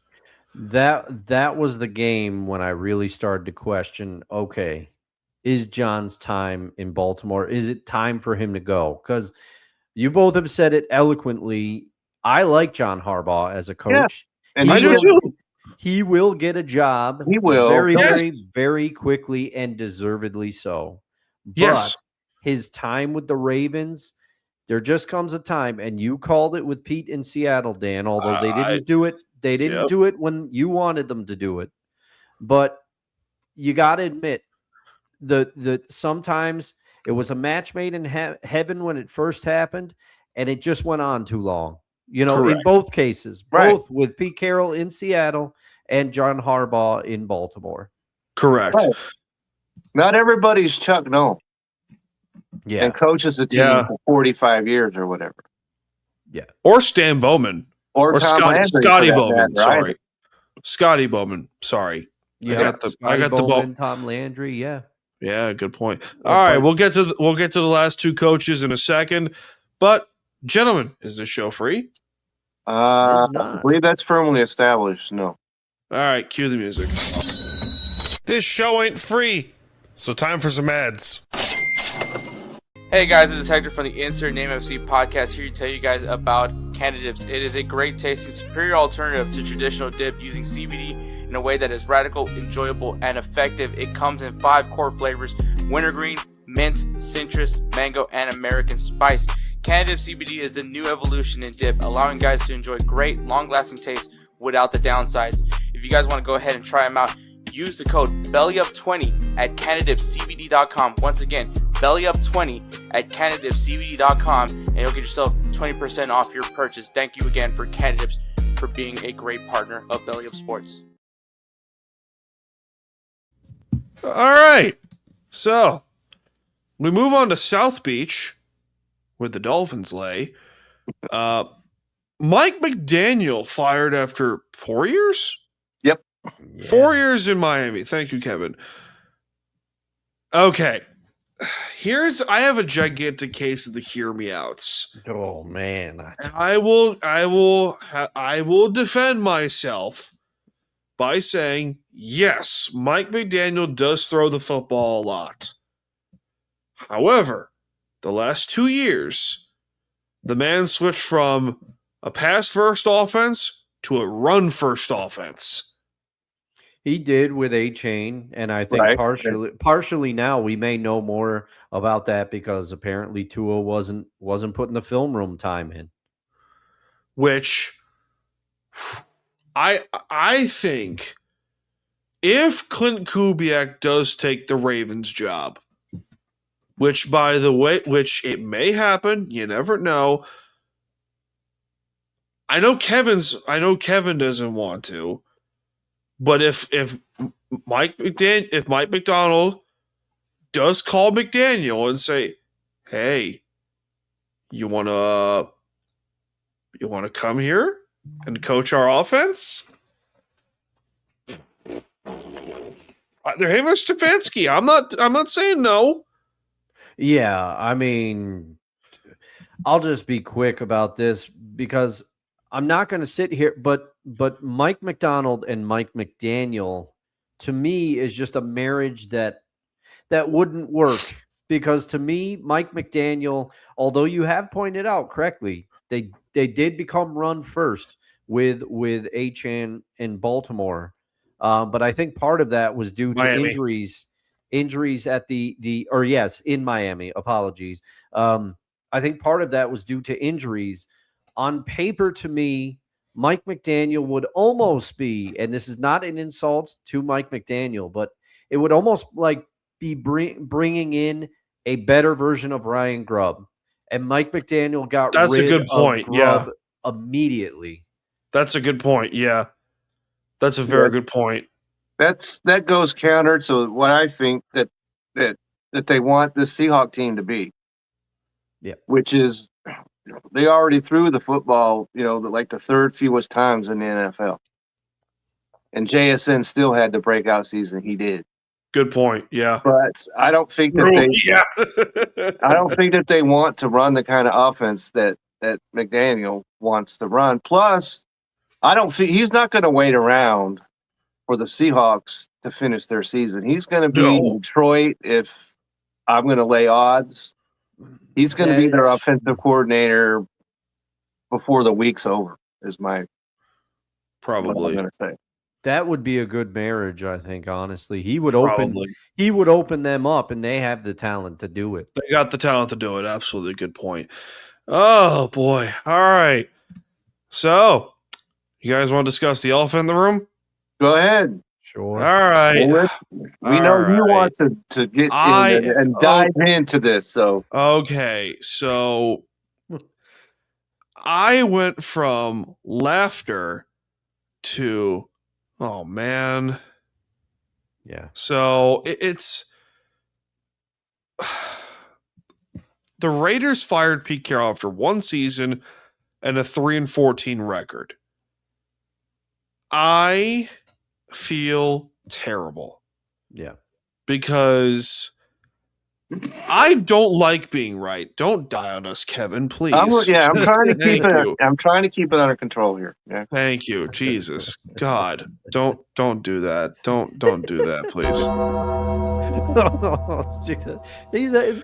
Speaker 3: That was the game when I really started to question, okay, is John's time in Baltimore? Is it time for him to go? Because you both have said it eloquently. I like John Harbaugh as a coach.
Speaker 2: Yeah, and
Speaker 1: I do too.
Speaker 3: He will get a job.
Speaker 2: He will.
Speaker 3: Very,
Speaker 1: Yes.
Speaker 3: very, very quickly and deservedly so. But
Speaker 1: Yes.
Speaker 3: his time with the Ravens, there just comes a time, and you called it with Pete in Seattle, Dan, although they didn't do it. They didn't do it when you wanted them to do it. But you got to admit, the sometimes it was a match made in heaven when it first happened, and it just went on too long.
Speaker 1: Correct.
Speaker 3: In both cases,
Speaker 2: Right.
Speaker 3: both with Pete Carroll in Seattle and John Harbaugh in Baltimore.
Speaker 1: Correct.
Speaker 2: Right. Not everybody's Chuck Noll.
Speaker 3: Yeah.
Speaker 2: And coaches a team for 45 years or whatever.
Speaker 3: Yeah.
Speaker 1: Or Stan Bowman.
Speaker 2: Or Tom Landry,
Speaker 1: Scotty
Speaker 2: for that
Speaker 1: Bowman.
Speaker 2: matter,
Speaker 1: Sorry.
Speaker 2: right?
Speaker 1: Scotty Bowman. Sorry.
Speaker 3: Yeah.
Speaker 1: I got the
Speaker 3: Bowman, Tom Landry. Yeah.
Speaker 1: Yeah, good point. All right, we'll get to the last 2 coaches in a second. But gentlemen, is this show free?
Speaker 2: I believe that's firmly established. No.
Speaker 1: All right, cue the music. This show ain't free, so time for some ads.
Speaker 4: Hey guys, this is Hector from the Insert Name FC podcast, here to tell you guys about Canada Dips. It is a great tasting, superior alternative to traditional dip using CBD in a way that is radical, enjoyable, and effective. It comes in 5 core flavors: wintergreen, mint, citrus, mango, and American spice. Canada Dip CBD is the new evolution in dip, allowing guys to enjoy great, long-lasting taste without the downsides. If you guys want to go ahead and try them out, use the code BELLYUP20 at CanadipCBD.com. Once again, BELLYUP20 at CanadipCBD.com, and you'll get yourself 20% off your purchase. Thank you again for Canada Dips for being a great partner of Belly Up Sports.
Speaker 1: All right, so we move on to South Beach, where the Dolphins lay. Mike McDaniel fired after 4 years?
Speaker 2: Yep.
Speaker 3: Yeah.
Speaker 1: 4 years in Miami. Thank you, Kevin. Okay. I have a gigantic case of the hear me outs.
Speaker 3: Oh man.
Speaker 1: I will defend myself by saying, yes, Mike McDaniel does throw the football a lot. However, the last 2 years, the man switched from a pass-first offense to a run-first offense.
Speaker 3: He did with A-Chain, and I think partially now we may know more about that because apparently Tua wasn't putting the film room time in.
Speaker 1: Which I think if Clint Kubiak does take the Ravens job, which by the way, it may happen, you never know. I know Kevin doesn't want to, but if if Mike McDonald does call McDaniel and say, "Hey, you wanna come here and coach our offense?" Hey, Mr. Stefanski, I'm not saying no.
Speaker 3: Yeah, I mean, I'll just be quick about this because I'm not going to sit here, but Mike McDonald and Mike McDaniel, to me, is just a marriage that wouldn't work. Because to me, Mike McDaniel, although you have pointed out correctly, they did become run first with Achane in Baltimore. But I think part of that was due to
Speaker 1: Miami.
Speaker 3: injuries at in Miami. Apologies. I think part of that was due to injuries. On paper, to me, Mike McDaniel would almost be, and this is not an insult to Mike McDaniel, but it would almost like be bringing in a better version of Ryan Grubb. And Mike McDaniel got
Speaker 1: That's
Speaker 3: rid
Speaker 1: a good point.
Speaker 3: of Grubb immediately.
Speaker 1: That's a good point. Yeah. That's a very good point.
Speaker 2: That goes counter to what I think that they want the Seahawks team to be.
Speaker 3: Yeah.
Speaker 2: Which is they already threw the football, like the third fewest times in the NFL. And JSN still had the breakout season he did.
Speaker 1: Good point. Yeah.
Speaker 2: But I don't think that I don't think that they want to run the kind of offense that McDaniel wants to run. Plus, I don't think he's not going to wait around for the Seahawks to finish their season. He's going to be in Detroit if I'm going to lay odds. He's going to be their offensive coordinator before the week's over, is my
Speaker 1: probably
Speaker 2: what I'm going to say.
Speaker 3: That would be a good marriage, I think, honestly. He would open them up, and they have the talent to do it.
Speaker 1: They got the talent to do it. Absolutely good point. Oh, boy. All right. So, you guys want to discuss the elephant in the room?
Speaker 2: Go ahead.
Speaker 3: Sure.
Speaker 1: All right.
Speaker 2: We know you want to get in and dive into this. So
Speaker 1: okay. So, I went from laughter to... Oh, man.
Speaker 3: Yeah.
Speaker 1: So it's the Raiders fired Pete Carroll after one season and a 3-14 record. I feel terrible.
Speaker 3: Yeah.
Speaker 1: Because I don't like being right. Don't die on us, Kevin, please.
Speaker 2: I'm trying to keep it. I'm trying to keep it under control here. Yeah.
Speaker 1: Thank you, Jesus, God, don't do that. Don't do that, please.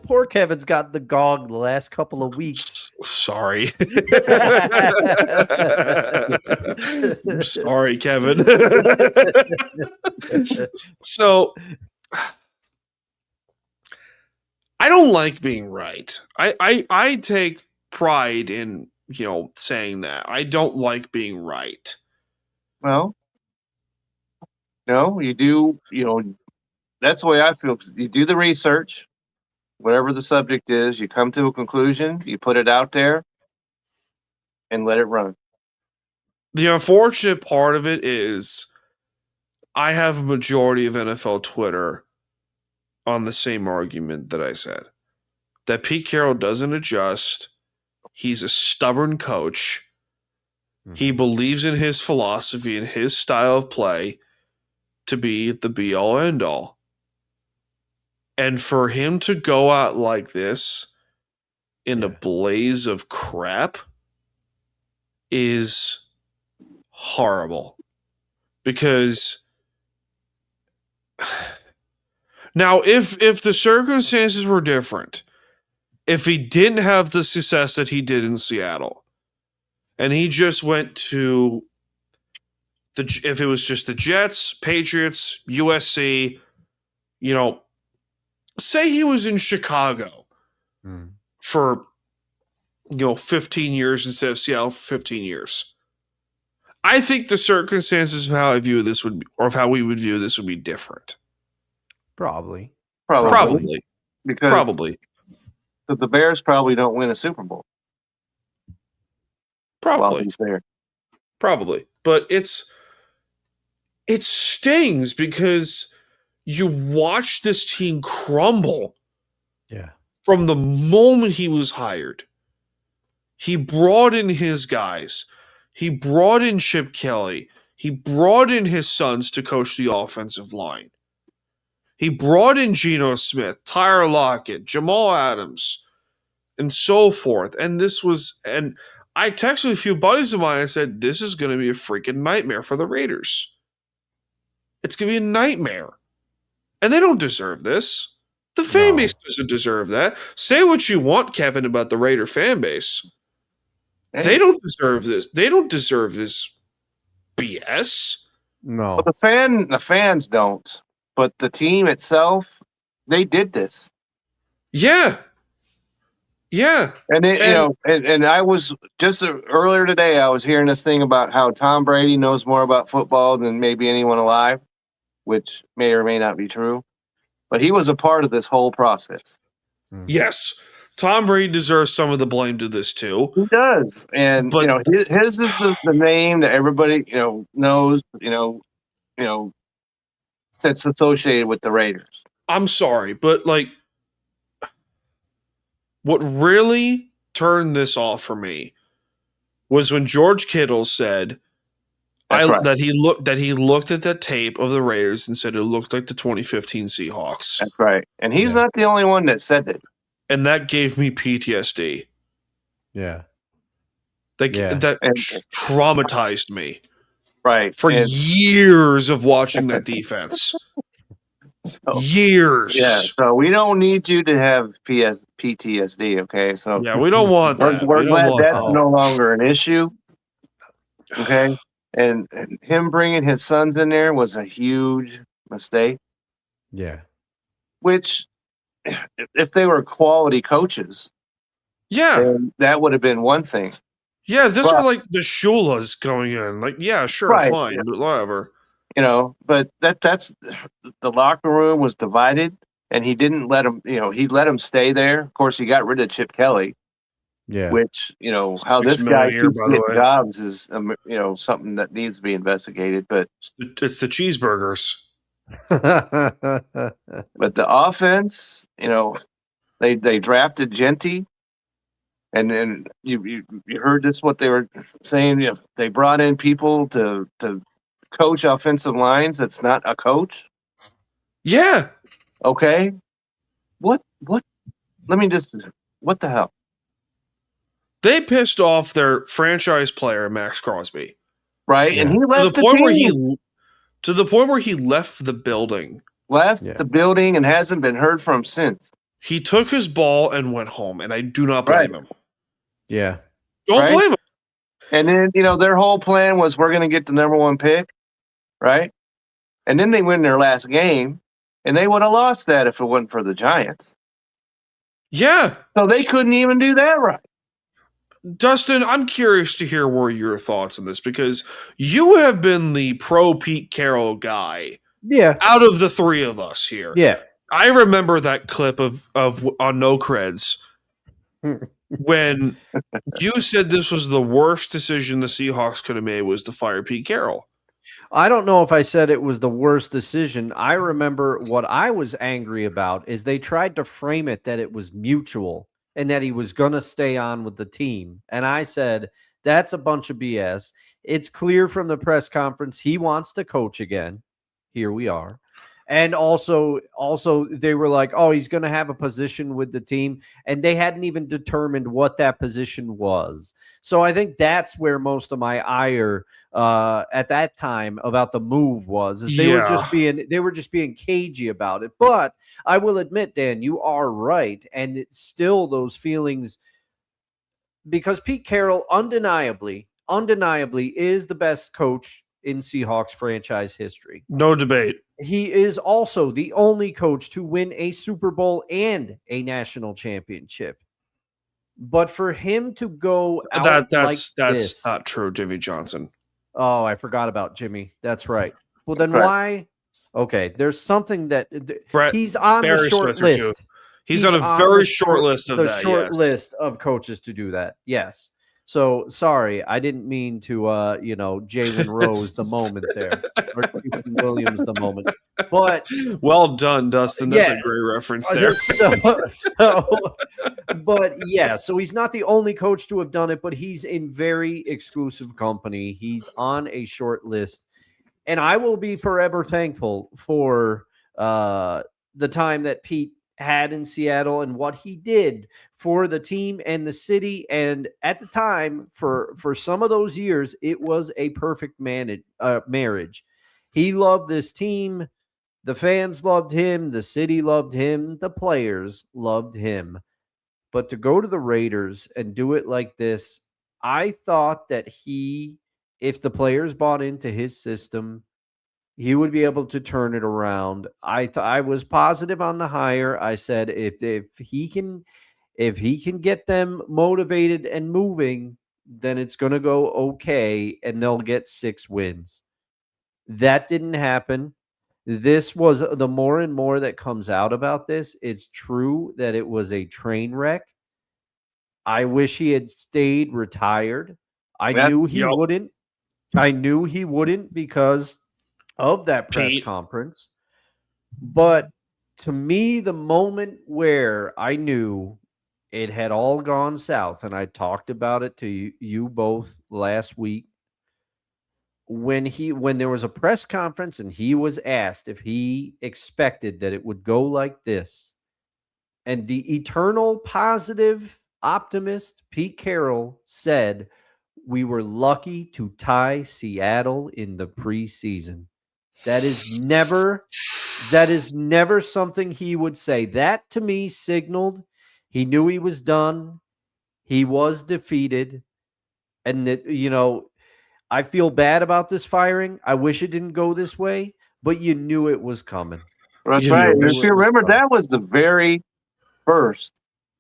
Speaker 3: Poor Kevin's got the gog the last couple of weeks.
Speaker 1: Sorry. I'm sorry, Kevin. So I don't like being right. I take pride in, saying that. I don't like being right.
Speaker 2: Well, no, you do, that's the way I feel. You do the research, whatever the subject is, you come to a conclusion, you put it out there, and let it run.
Speaker 1: The unfortunate part of it is I have a majority of NFL Twitter on the same argument that I said. That Pete Carroll doesn't adjust. He's a stubborn coach. Mm-hmm. He believes in his philosophy and his style of play to be the be-all, end-all. And for him to go out like this in a blaze of crap is horrible. Because... Now, if the circumstances were different, if he didn't have the success that he did in Seattle, and he just went to if it was just the Jets, Patriots, USC, say he was in Chicago for 15 years instead of Seattle for 15 years. I think the circumstances of how I view this would be, or of how we would view this would be different.
Speaker 3: Probably.
Speaker 2: Because the Bears probably don't win a Super Bowl.
Speaker 1: Probably.
Speaker 2: While he's there.
Speaker 1: Probably. But it's stings because you watch this team crumble.
Speaker 3: Yeah.
Speaker 1: From the moment he was hired. He brought in his guys. He brought in Chip Kelly. He brought in his sons to coach the offensive line. He brought in Geno Smith, Tyler Lockett, Jamal Adams, and so forth. And I texted a few buddies of mine. I said, this is going to be a freaking nightmare for the Raiders. It's going to be a nightmare. And they don't deserve this. The fan base doesn't deserve that. Say what you want, Kevin, about the Raider fan base. They don't deserve this. They don't deserve this BS.
Speaker 3: No.
Speaker 2: Well, the fans don't. But the team itself, they did this.
Speaker 1: Yeah. Yeah.
Speaker 2: And I was just earlier today, I was hearing this thing about how Tom Brady knows more about football than maybe anyone alive, which may or may not be true. But he was a part of this whole process.
Speaker 1: Yes. Tom Brady deserves some of the blame to this too.
Speaker 2: He does. And his is the name that everybody, knows, that's associated with the Raiders.
Speaker 1: I'm sorry, but what really turned this off for me was when George Kittle said that he looked at the tape of the Raiders and said it looked like the 2015 Seahawks.
Speaker 2: That's right. And he's not the only one that said it.
Speaker 1: And that gave me PTSD.
Speaker 3: Yeah.
Speaker 1: That traumatized me.
Speaker 2: Right.
Speaker 1: For years of watching that defense. Years.
Speaker 2: Yeah. So we don't need you to have PTSD, okay? So
Speaker 1: yeah, we don't want that.
Speaker 2: We're glad that's no longer an issue. Okay. And him bringing his sons in there was a huge mistake.
Speaker 3: Yeah.
Speaker 2: Which, if they were quality coaches, then that would have been one thing.
Speaker 1: Yeah, if this were like the Shulas going in, sure, fine, but whatever.
Speaker 2: But that's the locker room was divided, and he didn't let him. He let him stay there. Of course, he got rid of Chip Kelly.
Speaker 3: Yeah.
Speaker 2: Which how this guy keeps getting jobs is something that needs to be investigated. But
Speaker 1: it's the cheeseburgers.
Speaker 2: But the offense, they drafted Genty, and then you heard this what they were saying. They brought in people to coach offensive lines. That's not a coach.
Speaker 1: Yeah.
Speaker 2: Okay. What? Let me just. What the hell?
Speaker 1: They pissed off their franchise player Max Crosby,
Speaker 2: right? Yeah. And he left
Speaker 1: to the point where he left the building.
Speaker 2: The building and hasn't been heard from since.
Speaker 1: He took his ball and went home, and I do not blame him.
Speaker 3: Yeah.
Speaker 1: Don't blame him.
Speaker 2: And then, their whole plan was we're going to get the number one pick, right? And then they win their last game, and they would have lost that if it wasn't for the Giants.
Speaker 1: Yeah.
Speaker 2: So they couldn't even do that right.
Speaker 1: Dustin, I'm curious to hear what your thoughts on this, because you have been the pro Pete Carroll guy.
Speaker 3: Yeah.
Speaker 1: Out of the three of us here.
Speaker 3: Yeah.
Speaker 1: I remember that clip of on No Creds when you said this was the worst decision the Seahawks could have made was to fire Pete Carroll.
Speaker 3: I don't know if I said it was the worst decision. I remember what I was angry about is they tried to frame it that it was mutual and that he was going to stay on with the team. And I said, that's a bunch of BS. It's clear from the press conference he wants to coach again. Here we are. And also they were like, oh, he's going to have a position with the team. And they hadn't even determined what that position was. So I think that's where most of my ire at that time about the move was. Is they were just being cagey about it. But I will admit, Dan, you are right. And it's still those feelings, because Pete Carroll undeniably is the best coach in Seahawks franchise history.
Speaker 1: No debate.
Speaker 3: He is also the only coach to win a Super Bowl and a national championship. But for him to go out that's
Speaker 1: not true, Jimmy Johnson.
Speaker 3: Oh, I forgot about Jimmy. That's right. Well, then why? Okay, there's something that he's on the short list.
Speaker 1: He's on a very short list of that.
Speaker 3: Short list of coaches to do that. Yes. So sorry, I didn't mean to Jalen Rose the moment there, or Jason Williams the moment. But
Speaker 1: well done, Dustin. That's a great reference there.
Speaker 3: But yeah, so he's not the only coach to have done it, but he's in very exclusive company. He's on a short list, and I will be forever thankful for the time that Pete had in Seattle and what he did for the team and the city. And at the time, for some of those years, it was a perfect marriage. He loved this team. The fans loved him. The city loved him. The players loved him. But to go to the Raiders and do it like this, I thought that if the players bought into his system, he would be able to turn it around. I was positive on the hire. I said if he can get them motivated and moving, then it's going to go okay, and they'll get 6 wins. That didn't happen. This was the more and more that comes out about this. It's true that it was a train wreck. I wish he had stayed retired. I knew he wouldn't. I knew he wouldn't because of that press conference. But to me, the moment where I knew it had all gone south, and I talked about it to you both last week, when there was a press conference and he was asked if he expected that it would go like this, and the eternal positive optimist Pete Carroll said, "We were lucky to tie Seattle in the preseason." That is never something he would say. That to me signaled he knew he was done. He was defeated. And that, I feel bad about this firing. I wish it didn't go this way, but you knew it was coming.
Speaker 2: That's right. If you remember, that was the very first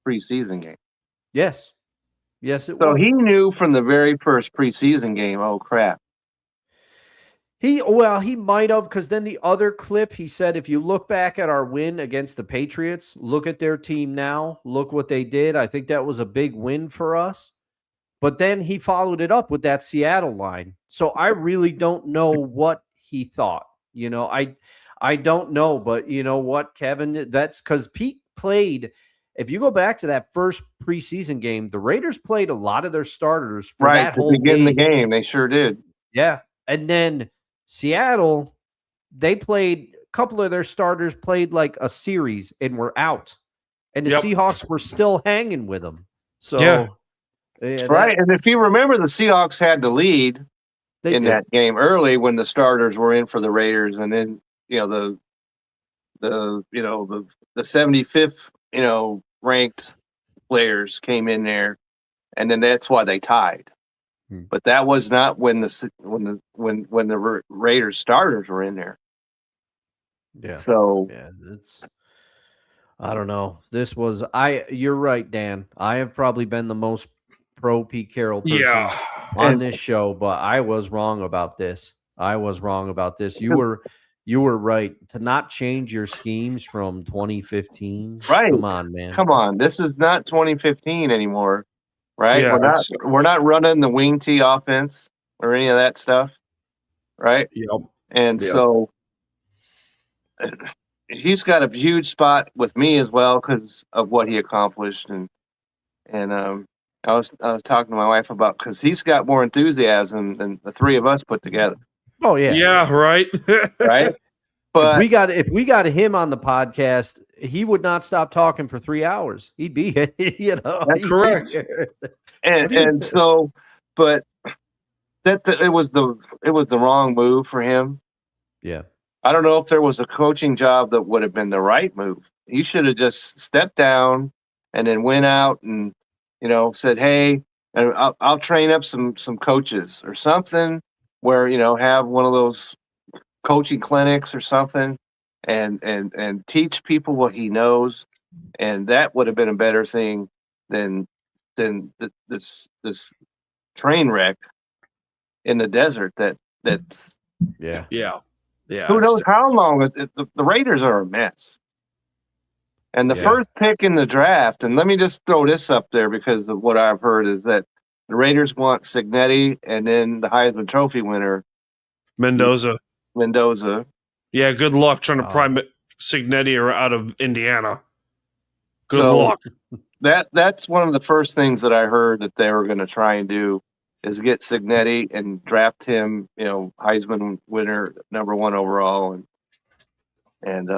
Speaker 2: preseason game.
Speaker 3: Yes. Yes, it was.
Speaker 2: So he knew from the very first preseason game, oh, crap.
Speaker 3: He might have, because then the other clip, he said, if you look back at our win against the Patriots, look at their team now, look what they did. I think that was a big win for us. But then he followed it up with that Seattle line. So I really don't know what he thought. I don't know, but you know what, Kevin? That's because Pete played. If you go back to that first preseason game, the Raiders played a lot of their starters for that whole
Speaker 2: game. The game. They sure did.
Speaker 3: Yeah. And then Seattle, they played a couple of their starters played like a series and were out. And the Seahawks were still hanging with them. So,
Speaker 2: right. And if you remember, the Seahawks had the lead that game early when the starters were in for the Raiders. And then, the 75th, ranked players came in there. And then that's why they tied. But that was not when the Raiders starters were in there.
Speaker 3: Yeah.
Speaker 2: So
Speaker 3: I don't know. This was you're right, Dan. I have probably been the most pro Pete Carroll person on this show, but I was wrong about this. You were right to not change your schemes from 2015.
Speaker 2: Right.
Speaker 3: Come on, man.
Speaker 2: Come on. This is not 2015 anymore. Right? Yeah, we're not running the wing tee offense or any of that stuff. Right?
Speaker 1: Yep.
Speaker 2: And so he's got a huge spot with me as well because of what he accomplished. And I was talking to my wife about, because he's got more enthusiasm than the three of us put together.
Speaker 3: Oh yeah.
Speaker 1: Yeah, right.
Speaker 2: Right? But
Speaker 3: if we got him on the podcast, he would not stop talking for 3 hours. He'd be,
Speaker 1: That's correct.
Speaker 2: And so, but it was the wrong move for him.
Speaker 3: Yeah.
Speaker 2: I don't know if there was a coaching job that would have been the right move. He should have just stepped down and then went out and, said, hey, I'll train up some coaches or something where, have one of those coaching clinics or something and teach people what he knows. And that would have been a better thing than this train wreck in the desert that's who knows how long the Raiders are a mess. And the first pick in the draft, and let me just throw this up there because of what I've heard, is that The Raiders want Cignetti, and then the Heisman Trophy winner,
Speaker 1: Mendoza.
Speaker 2: Yeah,
Speaker 1: good luck trying to prime Cignetti out of Indiana. Good luck.
Speaker 2: That's one of the first things that I heard that they were going to try and do is get Cignetti and draft him, Heisman winner, number 1 overall, and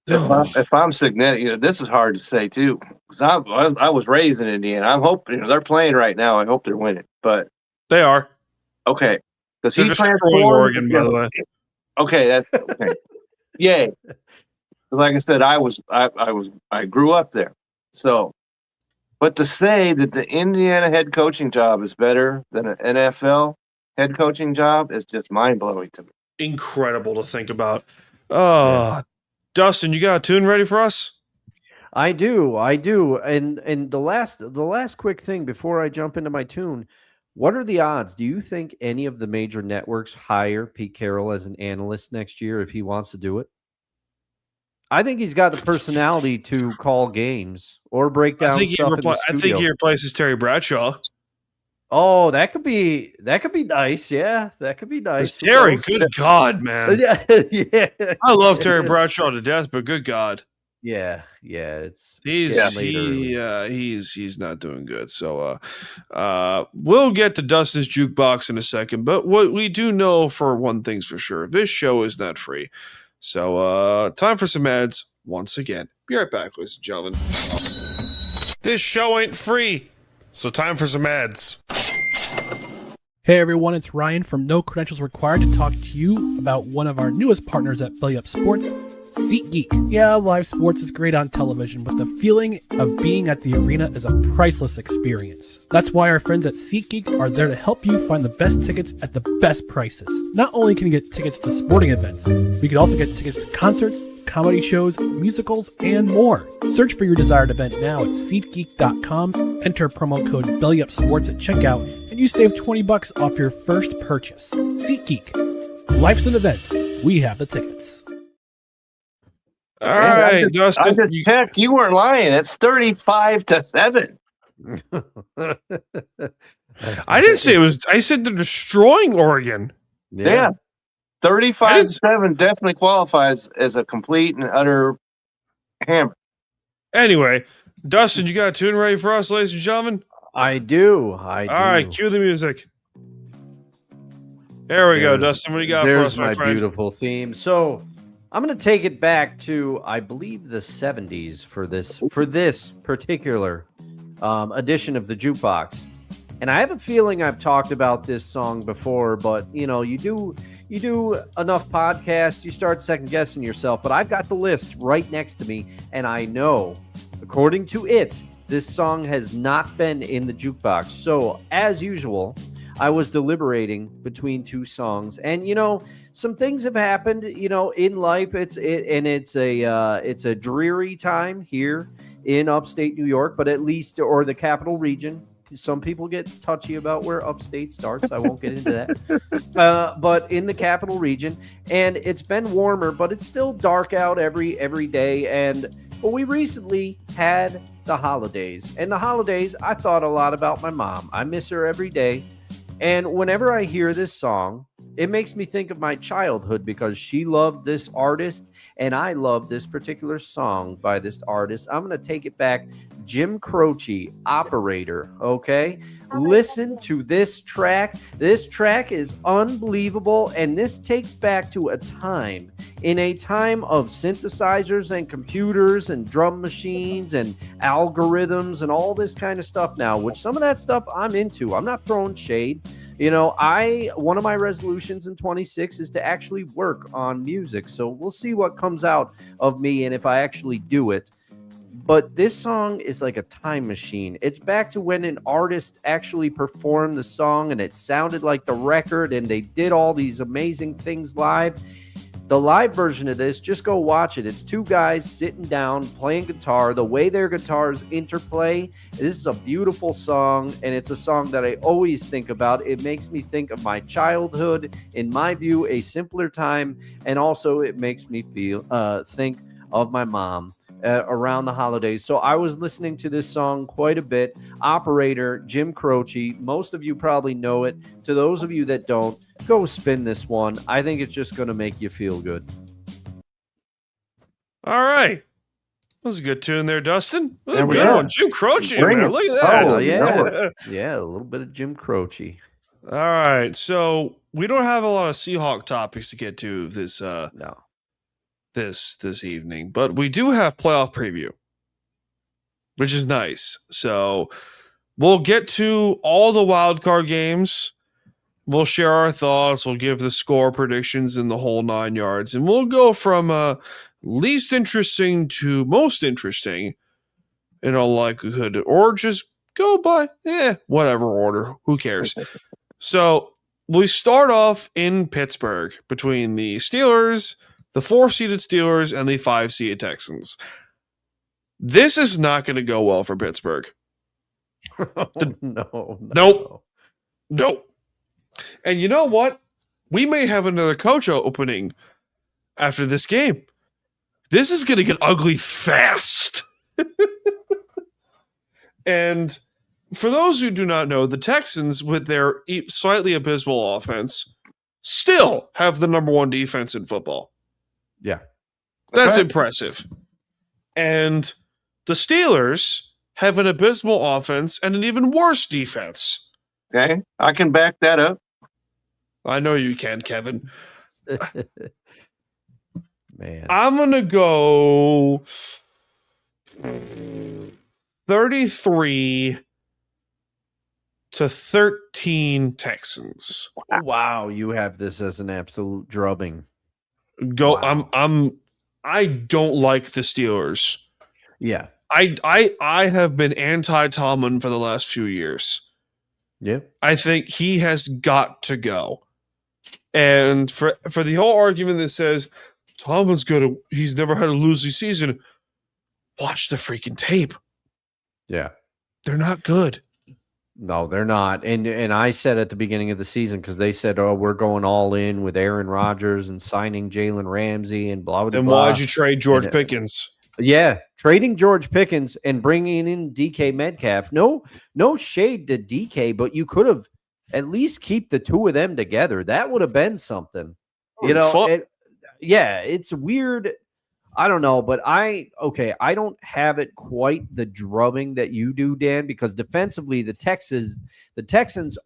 Speaker 2: if I'm Cignetti, this is hard to say too, because I was raised in Indiana. I'm hoping they're playing right now. I hope they're winning, but
Speaker 1: they are.
Speaker 2: Okay, because
Speaker 1: they're destroying Oregon, by the way.
Speaker 2: Okay, that's okay. Yay! Because like I said, I grew up there. So, but to say that the Indiana head coaching job is better than an NFL head coaching job is just mind blowing to me.
Speaker 1: Incredible to think about. Dustin, you got a tune ready for us?
Speaker 3: I do. And the last quick thing before I jump into my tune, what are the odds? Do you think any of the major networks hire Pete Carroll as an analyst next year if he wants to do it? I think he's got the personality to call games or break down stuff in the studio.
Speaker 1: I think he replaces Terry Bradshaw.
Speaker 3: Oh, that could be nice. Yeah, that could be nice.
Speaker 1: Terry, good God, man.
Speaker 3: Yeah.
Speaker 1: I love Terry Bradshaw to death, but good God.
Speaker 3: Yeah.
Speaker 1: He's not doing good. So we'll get to Dustin's jukebox in a second, but what we do know for one thing's for sure, this show is not free. So time for some ads once again. Be right back, ladies and gentlemen. This show ain't free, so time for some ads.
Speaker 5: Hey everyone, it's Ryan from No Credentials Required to talk to you about one of our newest partners at Belly Up Sports, SeatGeek. Yeah, live sports is great on television, but the feeling of being at the arena is a priceless experience. That's why our friends at SeatGeek are there to help you find the best tickets at the best prices. Not only can you get tickets to sporting events, but you can also get tickets to concerts, comedy shows, musicals, and more. Search for your desired event now at SeatGeek.com, enter promo code BellyUpSports at checkout, and you save $20 off your first purchase. SeatGeek. Life's an event. We have the tickets.
Speaker 1: All right, Dustin.
Speaker 2: I just checked. You weren't lying. It's 35-7.
Speaker 1: I didn't say it was. I said they're destroying Oregon.
Speaker 2: Yeah. 35-7 definitely qualifies as a complete and utter hammer.
Speaker 1: Anyway, Dustin, you got a tune ready for us, ladies and gentlemen?
Speaker 3: I do. All
Speaker 1: right, cue the music. There we go, Dustin. What do you got for us, my friend?
Speaker 3: There's my beautiful theme. So I'm going to take it back to, I believe, the 70s for this particular edition of the Jukebox. And I have a feeling I've talked about this song before, but you do enough podcasts, you start second guessing yourself. But I've got the list right next to me, and I know, according to it, this song has not been in the Jukebox. So as usual, I was deliberating between two songs, and some things have happened, in life. It's a dreary time here in upstate New York, but at least, or the capital region. Some people get touchy about where upstate starts. I won't get into that. But in the capital region, and it's been warmer, but it's still dark out every day. But we recently had the holidays. And the holidays, I thought a lot about my mom. I miss her every day. And whenever I hear this song, it makes me think of my childhood because she loved this artist and I love this particular song by this artist. I'm going to take it back. Jim Croce, Operator. Okay. Listen to this track. This track is unbelievable. And this takes back to a time of synthesizers and computers and drum machines and algorithms and all this kind of stuff now, which some of that stuff I'm into. I'm not throwing shade. One of my resolutions in 26 is to actually work on music. So we'll see what comes out of me and if I actually do it. But this song is like a time machine. It's back to when an artist actually performed the song and it sounded like the record and they did all these amazing things live. The live version of this, just go watch it. It's two guys sitting down playing guitar. The way their guitars interplay, this is a beautiful song, and it's a song that I always think about. It makes me think of my childhood, in my view, a simpler time, and also it makes me think of my mom, around the holidays. So I was listening to this song quite a bit. Operator Jim Croce. Most of you probably know it. To those of you that don't, go spin this one. I think it's just going to make you feel good.
Speaker 1: All right. That was a good tune there, Dustin. That was a good one. Jim Croce, man. Look at that.
Speaker 3: Oh, yeah. Yeah, a little bit of Jim Croce.
Speaker 1: All right. So we don't have a lot of Seahawk topics to get to this this evening, but we do have playoff preview, which is nice. So we'll get to all the wild card games. We'll share our thoughts. We'll give the score predictions in the whole 9 yards, and we'll go from least interesting to most interesting in all likelihood, or just go by whatever order. Who cares? So we start off in Pittsburgh between the Steelers, the 4-seeded Steelers, and the 5-seeded Texans. This is not going to go well for Pittsburgh. Nope. And you know what? We may have another coach opening after this game. This is going to get ugly fast. And for those who do not know, the Texans, with their slightly abysmal offense, still have the number 1 defense in football.
Speaker 3: Yeah.
Speaker 1: That's impressive. And the Steelers have an abysmal offense and an even worse defense.
Speaker 2: Okay. I can back that up.
Speaker 1: I know you can, Kevin.
Speaker 3: Man.
Speaker 1: I'm going to go 33-13 Texans.
Speaker 3: Wow, you have this as an absolute drubbing.
Speaker 1: Wow. I don't like the Steelers.
Speaker 3: Yeah.
Speaker 1: I have been anti-Tomlin for the last few years.
Speaker 3: Yeah.
Speaker 1: I think he has got to go. And for the whole argument that says Tomlin's good, he's never had a losing season, watch the freaking tape.
Speaker 3: Yeah.
Speaker 1: They're not good.
Speaker 3: No, they're not. And I said at the beginning of the season, because they said, oh, we're going all in with Aaron Rodgers and signing Jalen Ramsey and blah, blah, blah.
Speaker 1: Then why'd you trade George Pickens?
Speaker 3: Yeah, trading George Pickens and bringing in DK Metcalf. No shade to DK, but you could have at least keep the two of them together. That would have been something. It's weird. I don't know, but I don't have it quite the drubbing that you do, Dan, because defensively the Texans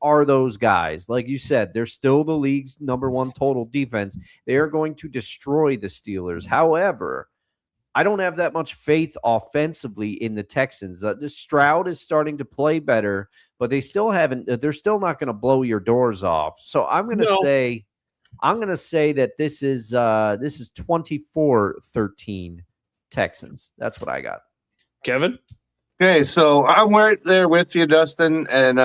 Speaker 3: are those guys. Like you said, they're still the league's number 1 total defense. They are going to destroy the Steelers. However, I don't have that much faith offensively in the Texans. The Stroud is starting to play better, but they still haven't. They're still not going to blow your doors off. So I'm going to say that this is 24-13 Texans. That's what I got.
Speaker 1: Kevin?
Speaker 2: Okay, so I'm right there with you, Dustin. And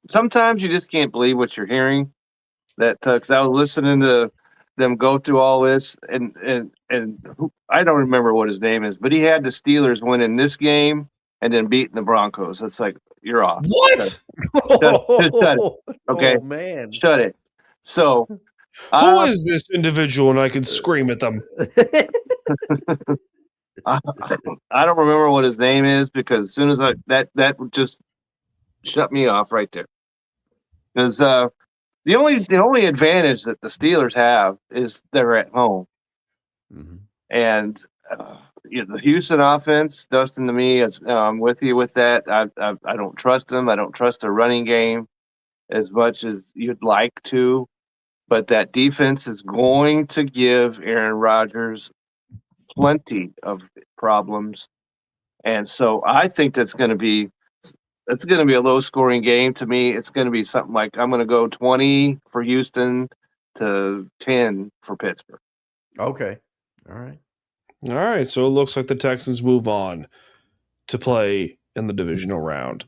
Speaker 2: sometimes you just can't believe what you're hearing. That because I was listening to them go through all this, and I don't remember what his name is, but he had the Steelers winning this game and then beating the Broncos. It's like, you're off.
Speaker 1: What?
Speaker 2: Just shut it. Okay,
Speaker 3: oh, man,
Speaker 2: shut it. So,
Speaker 1: who is this individual? And I can scream at them.
Speaker 2: I don't remember what his name is, because as soon as that would just shut me off right there. Because the only advantage that the Steelers have is they're at home, and the Houston offense, Dustin, to me, I'm with you with that. I don't trust them. I don't trust their running game as much as you'd like to, but that defense is going to give Aaron Rodgers plenty of problems, and so I think it's going to be a low-scoring game. To me, it's going to be something like, I'm going to go 20 for Houston to 10 for Pittsburgh.
Speaker 3: Okay. All
Speaker 1: right. So it looks like the Texans move on to play in the divisional round.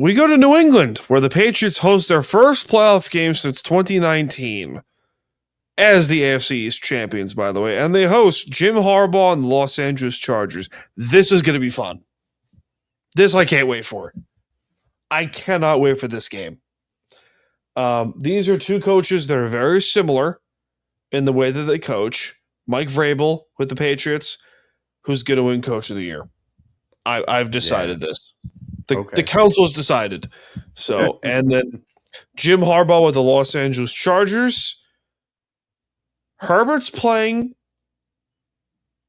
Speaker 1: We go to New England, where the Patriots host their first playoff game since 2019 as the AFC East champions, by the way. And they host Jim Harbaugh and the Los Angeles Chargers. This is going to be fun. This I can't wait for. I cannot wait for this game. These are two coaches that are very similar in the way that they coach. Mike Vrabel with the Patriots, who's going to win Coach of the Year. I've decided this. The council's decided. So, and then Jim Harbaugh with the Los Angeles Chargers. Herbert's playing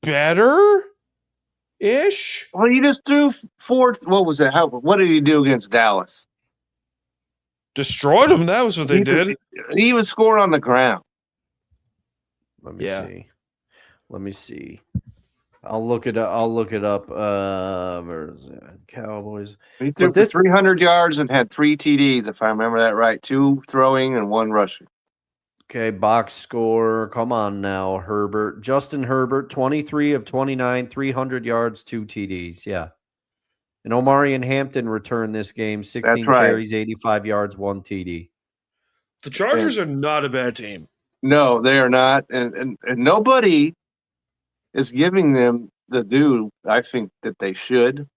Speaker 1: better-ish.
Speaker 2: Well, he just threw fourth. What was it? What did he do against Dallas?
Speaker 1: Destroyed them. That was what they did.
Speaker 2: He even scored on the ground.
Speaker 3: Let me see. I'll look it up. Where's that? Cowboys.
Speaker 2: He threw for 300 yards and had 3 TDs, if I remember that right. 2 throwing and 1 rushing.
Speaker 3: Okay, box score. Come on now, Herbert. Justin Herbert, 23 of 29, 300 yards, 2 TDs. Yeah. And Omarion Hampton returned this game, 16 carries, 85 yards, 1 TD.
Speaker 1: The Chargers are not a bad team. No,
Speaker 2: they are not. And nobody is giving them the due, I think, that they should.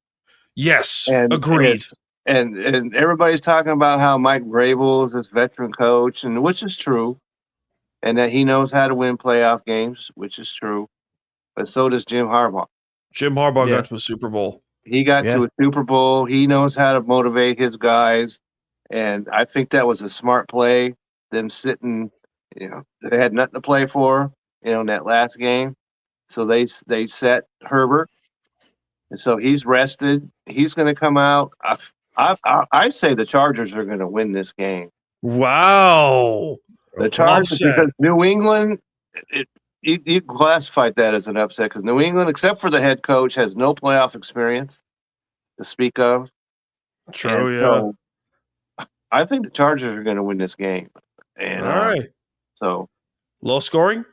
Speaker 1: Yes, agreed.
Speaker 2: And everybody's talking about how Mike Vrabel is this veteran coach, and which is true. And that he knows how to win playoff games, which is true. But so does Jim Harbaugh.
Speaker 1: Jim Harbaugh got to a Super Bowl.
Speaker 2: He got to a Super Bowl. He knows how to motivate his guys. And I think that was a smart play. Them sitting, they had nothing to play for, in that last game. So they set Herbert. And so he's rested. He's going to come out. I say the Chargers are going to win this game.
Speaker 1: Wow.
Speaker 2: The Chargers, because New England, you classified that as an upset because New England, except for the head coach, has no playoff experience to speak of.
Speaker 1: True,
Speaker 2: So I think the Chargers are going to win this game. And,
Speaker 1: all right.
Speaker 2: So
Speaker 1: low scoring?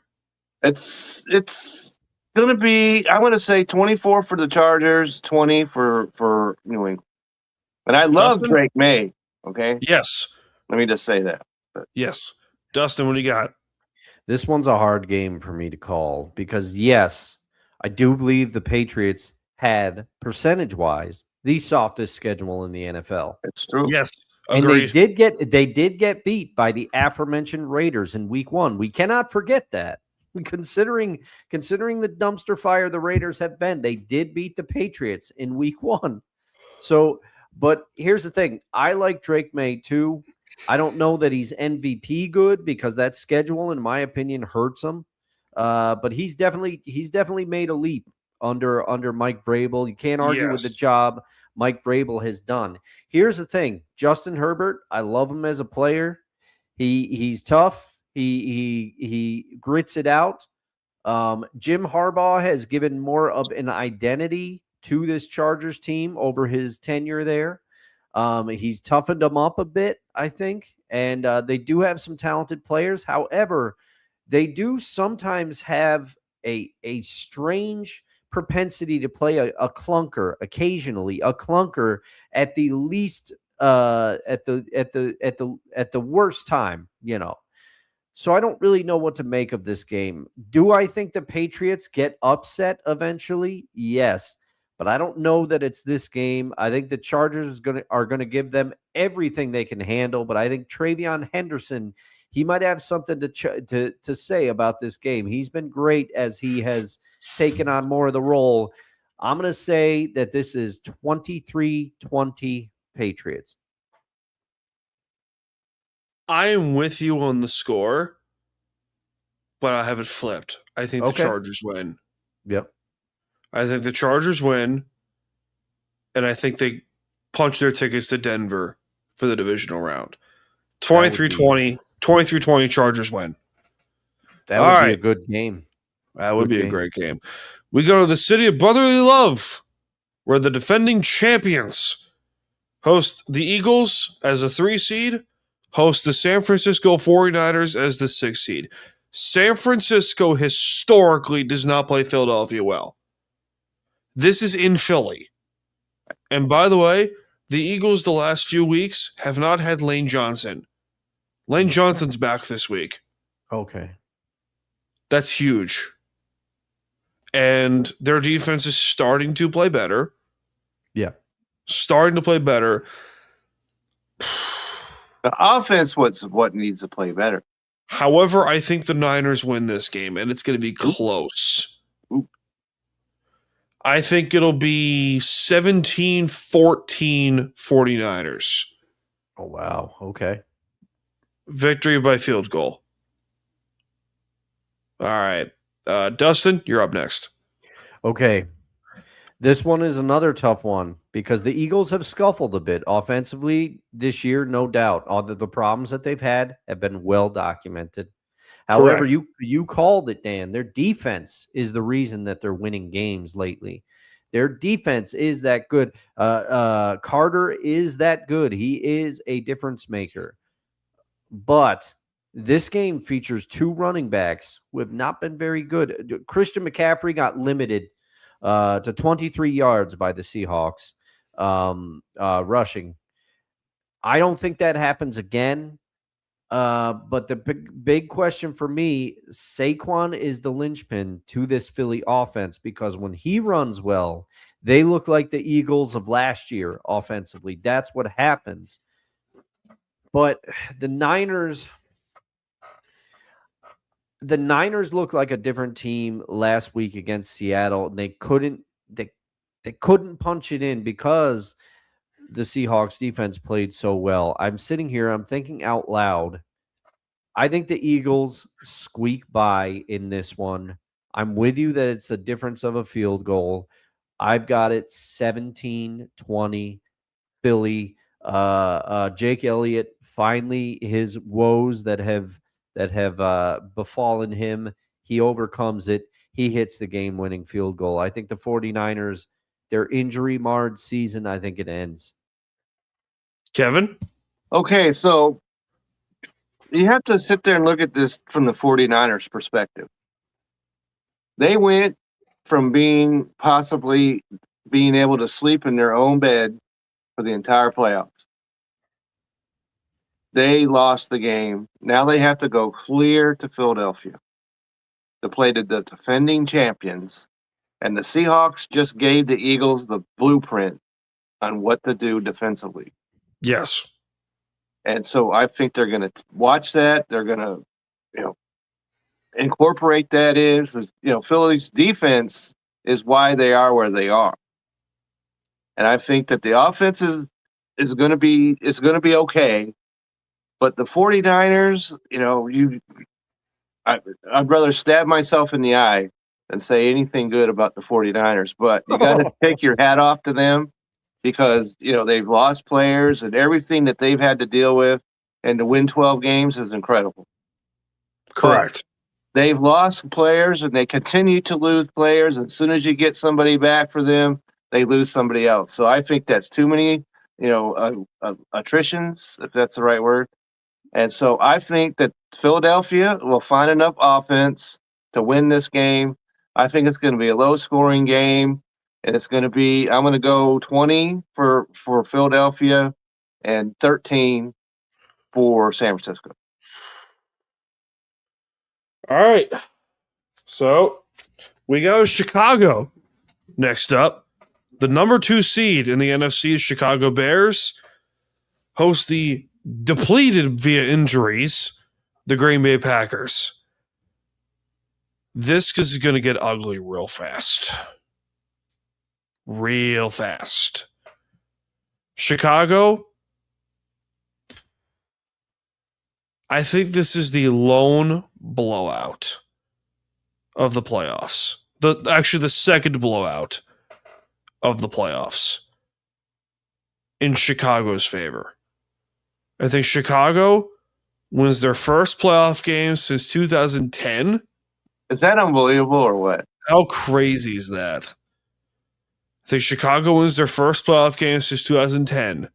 Speaker 2: It's going to be, I'm going to say 24 for the Chargers, 20 for New England. And I love Drake May, okay?
Speaker 1: Yes.
Speaker 2: Let me just say that.
Speaker 1: Yes. Dustin, what do you got?
Speaker 3: This one's a hard game for me to call because, yes, I do believe the Patriots had, percentage-wise, the softest schedule in the NFL.
Speaker 2: It's true.
Speaker 1: Yes,
Speaker 3: agreed. And they did get beat by the aforementioned Raiders in Week 1. We cannot forget that. Considering the dumpster fire the Raiders have been, they did beat the Patriots in Week 1. So, but here's the thing. I like Drake May too. I don't know that he's MVP good because that schedule, in my opinion, hurts him. But he's definitely made a leap under Mike Vrabel. You can't argue with the job Mike Vrabel has done. Here's the thing. Justin Herbert, I love him as a player. He's tough. He grits it out. Jim Harbaugh has given more of an identity to this Chargers team over his tenure there. He's toughened them up a bit, I think, and they do have some talented players. However, they do sometimes have a strange propensity to play a clunker, occasionally a clunker at the least at the worst time, So I don't really know what to make of this game. Do I think the Patriots get upset eventually? Yes. But I don't know that it's this game. I think the Chargers are going to give them everything they can handle. But I think Travion Henderson, he might have something to say about this game. He's been great as he has taken on more of the role. I'm going to say that this is 23-20 Patriots.
Speaker 1: I am with you on the score, but I have it flipped. I think the Chargers win.
Speaker 3: Yep.
Speaker 1: I think the Chargers win, and I think they punch their tickets to Denver for the divisional round. 23-20 Chargers win.
Speaker 3: That would be a good game.
Speaker 1: That would be a great game. We go to the city of brotherly love, where the defending champions host the Eagles as a 3 seed, host the San Francisco 49ers as the 6 seed. San Francisco historically does not play Philadelphia well. This is in Philly. And by the way, the Eagles the last few weeks have not had Lane Johnson. Lane Johnson's back this week.
Speaker 3: Okay.
Speaker 1: That's huge. And their defense is starting to play better.
Speaker 3: Yeah.
Speaker 1: Starting to play better.
Speaker 2: The offense, what needs to play better?
Speaker 1: However, I think the Niners win this game, and it's going to be close. I think it'll be 17-14 49ers.
Speaker 3: Oh, wow. Okay.
Speaker 1: Victory by field goal. All right. Dustin, you're up next.
Speaker 3: Okay. This one is another tough one because the Eagles have scuffled a bit offensively this year, no doubt. All the problems that they've had have been well documented. However, you called it, Dan. Their defense is the reason that they're winning games lately. Their defense is that good. Carter is that good. He is a difference maker. But this game features two running backs who have not been very good. Christian McCaffrey got limited to 23 yards by the Seahawks rushing. I don't think that happens again. But the big question for me, Saquon is the linchpin to this Philly offense because when he runs well, they look like the Eagles of last year offensively. That's what happens. But the Niners look like a different team last week against Seattle, and they couldn't punch it in because the Seahawks defense played so well. I'm sitting here, I'm thinking out loud. I think the Eagles squeak by in this one. I'm with you that it's a difference of a field goal. I've got it 17-20 Philly. Jake Elliott, finally his woes that have befallen him, he overcomes it. He hits the game-winning field goal. I think the 49ers, their injury-marred season, I think it ends.
Speaker 1: Kevin?
Speaker 2: Okay, so you have to sit there and look at this from the 49ers perspective. They went from possibly being able to sleep in their own bed for the entire playoffs. They lost the game. Now they have to go clear to Philadelphia to play the defending champions. And the Seahawks just gave the Eagles the blueprint on what to do defensively.
Speaker 1: Yes.
Speaker 2: And so I think they're going to watch that. They're going to, incorporate that Philly's defense is why they are where they are. And I think that the offense is going to be okay. But the 49ers, I'd rather stab myself in the eye than say anything good about the 49ers. But you got to take your hat off to them because, they've lost players and everything that they've had to deal with. And to win 12 games is incredible.
Speaker 1: Correct.
Speaker 2: But they've lost players and they continue to lose players. As soon as you get somebody back for them, they lose somebody else. So I think that's too many, attritions, if that's the right word. And so I think that Philadelphia will find enough offense to win this game. I think it's going to be a low-scoring game, and it's going to be – I'm going to go 20 for Philadelphia and 13 for San Francisco.
Speaker 1: All right. So we go Chicago next up. The number 2 seed in the NFC is Chicago Bears. Host the depleted via injuries, the Green Bay Packers. This is going to get ugly real fast. Real fast. Chicago, I think this is the lone blowout of the playoffs. The second blowout of the playoffs in Chicago's favor. I think Chicago wins their first playoff game since 2010.
Speaker 2: Is that unbelievable or what?
Speaker 1: How crazy is that? I think Chicago wins their first playoff game since 2010.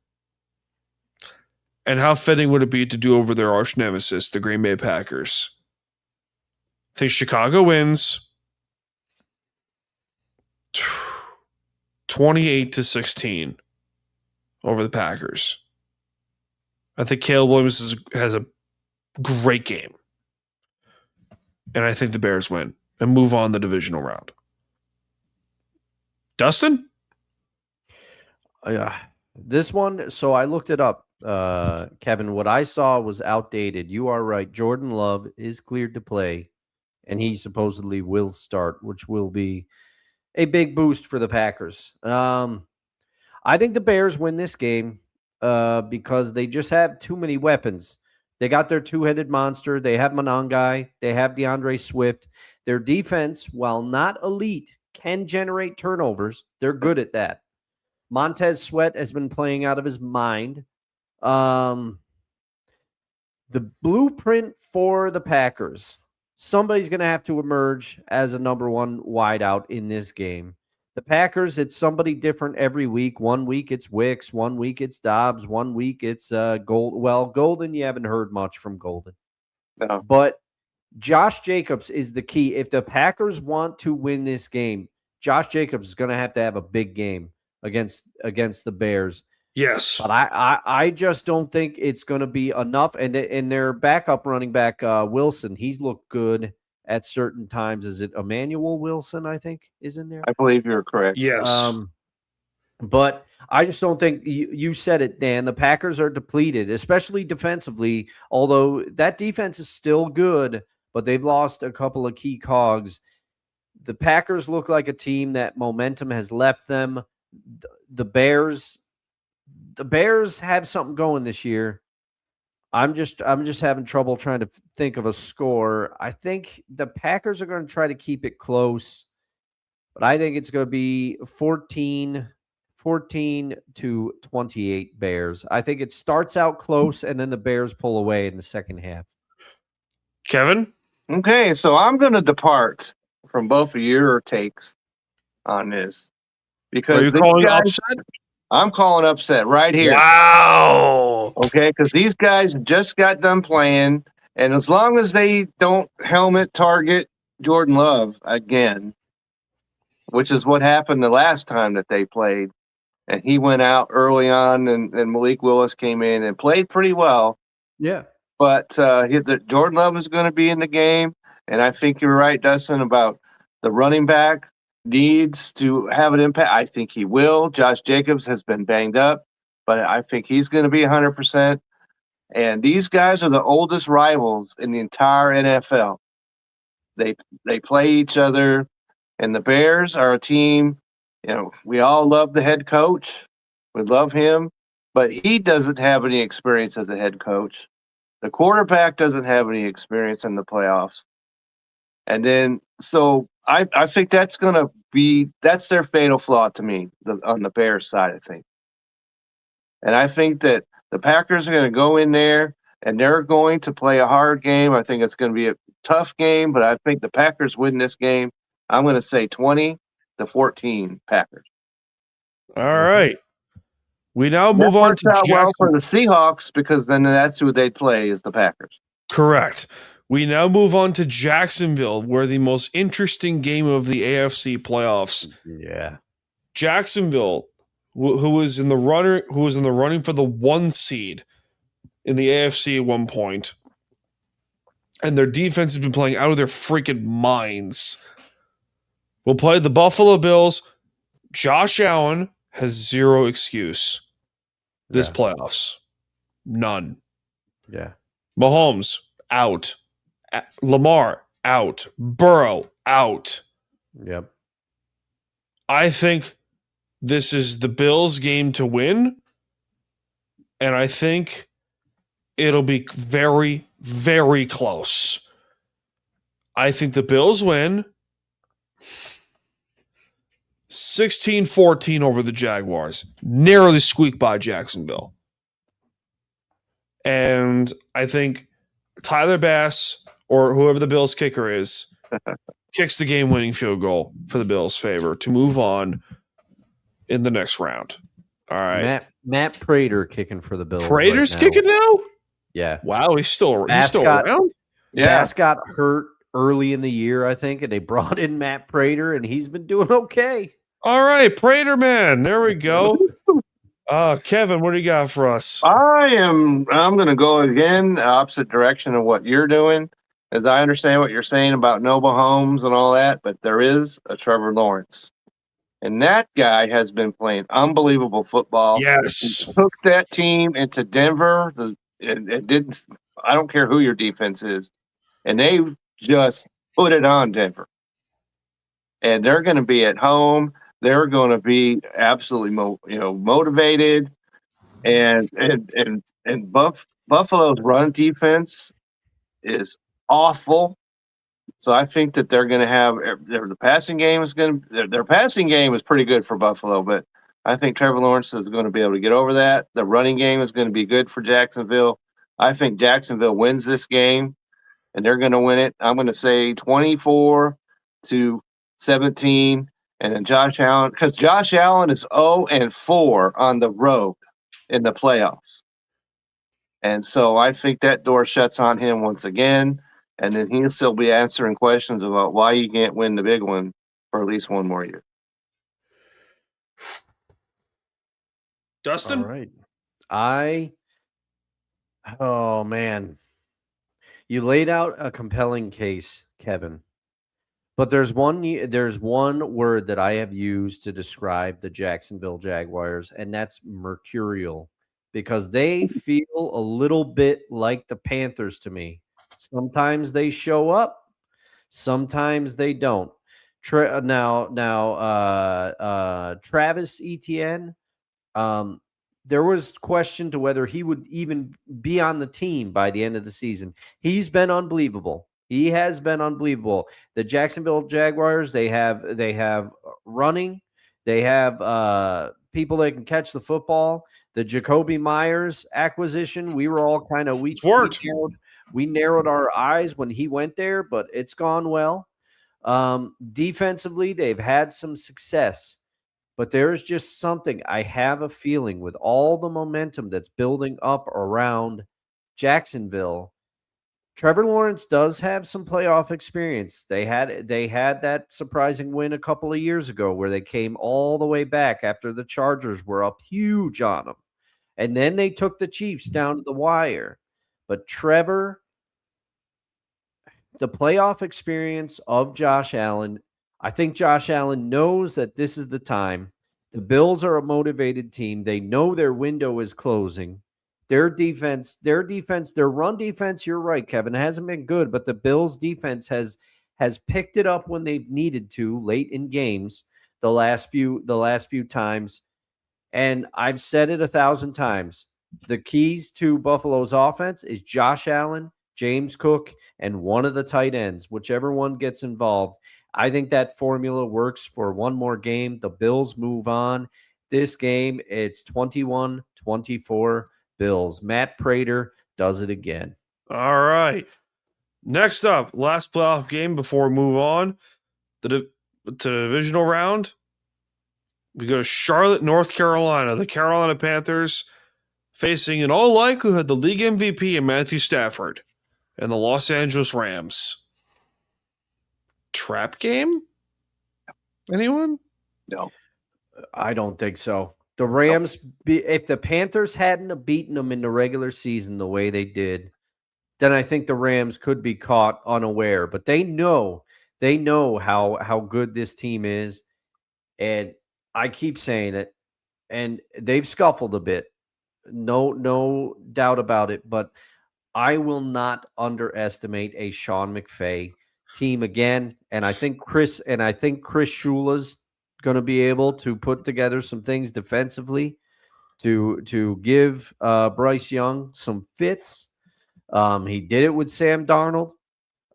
Speaker 1: And how fitting would it be to do over their arch nemesis, the Green Bay Packers? I think Chicago wins 28-16 over the Packers. I think Caleb Williams has a great game. And I think the Bears win and move on the divisional round. Dustin?
Speaker 3: This one, so I looked it up. Kevin, what I saw was outdated. You are right. Jordan Love is cleared to play, and he supposedly will start, which will be a big boost for the Packers. I think the Bears win this game because they just have too many weapons. They got their two-headed monster. They have Monangai. They have DeAndre Swift. Their defense, while not elite, can generate turnovers. They're good at that. Montez Sweat has been playing out of his mind. The blueprint for the Packers, somebody's going to have to emerge as a number one wideout in this game. The Packers, it's somebody different every week. 1 week it's Wicks, 1 week it's Dobbs, 1 week it's Gold. Well, Golden, you haven't heard much from Golden.
Speaker 2: No.
Speaker 3: But Josh Jacobs is the key. If the Packers want to win this game, Josh Jacobs is going to have a big game against the Bears.
Speaker 1: Yes.
Speaker 3: But I just don't think it's going to be enough. And their backup running back, Wilson, he's looked good at certain times. Is it Emmanuel Wilson, I think, is in there?
Speaker 2: I believe you're correct.
Speaker 1: Yes.
Speaker 3: But I just don't think you said it, Dan. The Packers are depleted, especially defensively, although that defense is still good, but they've lost a couple of key cogs. The Packers look like a team that momentum has left them. The Bears have something going this year. I'm just having trouble trying to think of a score. I think the Packers are going to try to keep it close, but I think it's going to be 14 to 28 Bears. I think it starts out close and then the Bears pull away in the second half.
Speaker 1: Kevin?
Speaker 2: Okay, so I'm going to depart from both of your takes on this. Because
Speaker 1: are you calling upset?
Speaker 2: I'm calling upset right here.
Speaker 1: Wow.
Speaker 2: Okay, because these guys just got done playing, and as long as they don't helmet target Jordan Love again, which is what happened the last time that they played, and he went out early on, and Malik Willis came in and played pretty well.
Speaker 3: Yeah.
Speaker 2: But Jordan Love is going to be in the game, and I think you're right, Dustin, about the running back needs to have an impact. I think he will. Josh Jacobs has been banged up, but I think he's going to be 100%. And these guys are the oldest rivals in the entire NFL. They play each other, and the Bears are a team. We all love the head coach. We love him, but he doesn't have any experience as a head coach. The quarterback doesn't have any experience in the playoffs. And then, so I think that's their fatal flaw to me on the Bears side, I think. And I think that the Packers are going to go in there and they're going to play a hard game. I think it's going to be a tough game, but I think the Packers win this game. I'm going to say 20-14 Packers.
Speaker 1: All right. We now move on to
Speaker 2: well for the Seahawks because then that's who they play is the Packers.
Speaker 1: Correct. We now move on to Jacksonville, where the most interesting game of the AFC playoffs.
Speaker 3: Yeah.
Speaker 1: Jacksonville, who was in the running for the 1 seed in the AFC at one point, and their defense has been playing out of their freaking minds. Will play the Buffalo Bills. Josh Allen has zero excuse this playoffs. None.
Speaker 3: Yeah.
Speaker 1: Mahomes out. Lamar out. Burrow out.
Speaker 3: Yep.
Speaker 1: I think this is the Bills' game to win, and I think it'll be very, very close. I think the Bills win 16-14 over the Jaguars. Narrowly squeaked by Jacksonville. And I think Tyler Bass, or whoever the Bills kicker is, kicks the game-winning field goal for the Bills' favor to move on in the next round. All right.
Speaker 3: Matt Prater kicking for the Bills.
Speaker 1: Prater's
Speaker 3: right now.
Speaker 1: kicking now?
Speaker 3: Yeah.
Speaker 1: Wow, he's still around?
Speaker 2: Yeah.
Speaker 3: Bass got hurt early in the year, I think, and they brought in Matt Prater, and he's been doing okay.
Speaker 1: All right, Prater man. There we go. Kevin, what do you got for us?
Speaker 2: I'm going to go again, the opposite direction of what you're doing, as I understand what you're saying about no Mahomes and all that, but there is a Trevor Lawrence. And that guy has been playing unbelievable football.
Speaker 1: Yes.
Speaker 2: He took that team into Denver. It didn't. I don't care who your defense is, and they just put it on Denver. And they're going to be at home. They're going to be absolutely motivated. And Buffalo's run defense is awful. So I think that they're going to have the passing game is going to their passing game is pretty good for Buffalo, but I think Trevor Lawrence is going to be able to get over that. The running game is going to be good for Jacksonville. I think Jacksonville wins this game, and they're going to win it. I'm going to say 24-17, and then Josh Allen, because Josh Allen is 0-4 on the road in the playoffs. And so I think that door shuts on him once again. And then he'll still be answering questions about why you can't win the big one for at least one more year.
Speaker 1: Dustin?
Speaker 3: All right. Oh, man. You laid out a compelling case, Kevin. But there's one word that I have used to describe the Jacksonville Jaguars, and that's mercurial, because they feel a little bit like the Panthers to me. Sometimes they show up, sometimes they don't. Travis Etienne, there was question to whether he would even be on the team by the end of the season. He's been unbelievable. He has been unbelievable. The Jacksonville Jaguars, they have running, they have people that can catch the football. The Jacoby Myers acquisition, we were all kind of we narrowed our eyes when he went there, but it's gone well. Defensively, they've had some success, but there is just something, I have a feeling, with all the momentum that's building up around Jacksonville. Trevor Lawrence does have some playoff experience. They had that surprising win a couple of years ago where they came all the way back after the Chargers were up huge on them. And then they took the Chiefs down to the wire. But Trevor, the playoff experience of Josh Allen, I think Josh Allen knows that this is the time. The Bills are a motivated team. They know their window is closing. Their run defense, you're right, Kevin, hasn't been good, but the Bills defense has picked it up when they've needed to late in games the last few times. And I've said it 1,000 times. The keys to Buffalo's offense is Josh Allen, James Cook, and one of the tight ends, whichever one gets involved. I think that formula works for one more game. The Bills move on. This game, it's 21-24 Bills. Matt Prater does it again.
Speaker 1: All right. Next up, last playoff game before we move on to the divisional round. We go to Charlotte, North Carolina. The Carolina Panthers facing, in all likelihood, the league MVP in Matthew Stafford and the Los Angeles Rams. Trap game? Anyone?
Speaker 2: No.
Speaker 3: I don't think so. The Rams, if the Panthers hadn't beaten them in the regular season the way they did, then I think the Rams could be caught unaware. But they know how good this team is. And I keep saying it, and they've scuffled a bit. No doubt about it. But I will not underestimate a Sean McVay team again. And I think Chris Shula's going to be able to put together some things defensively to give Bryce Young some fits. He did it with Sam Darnold.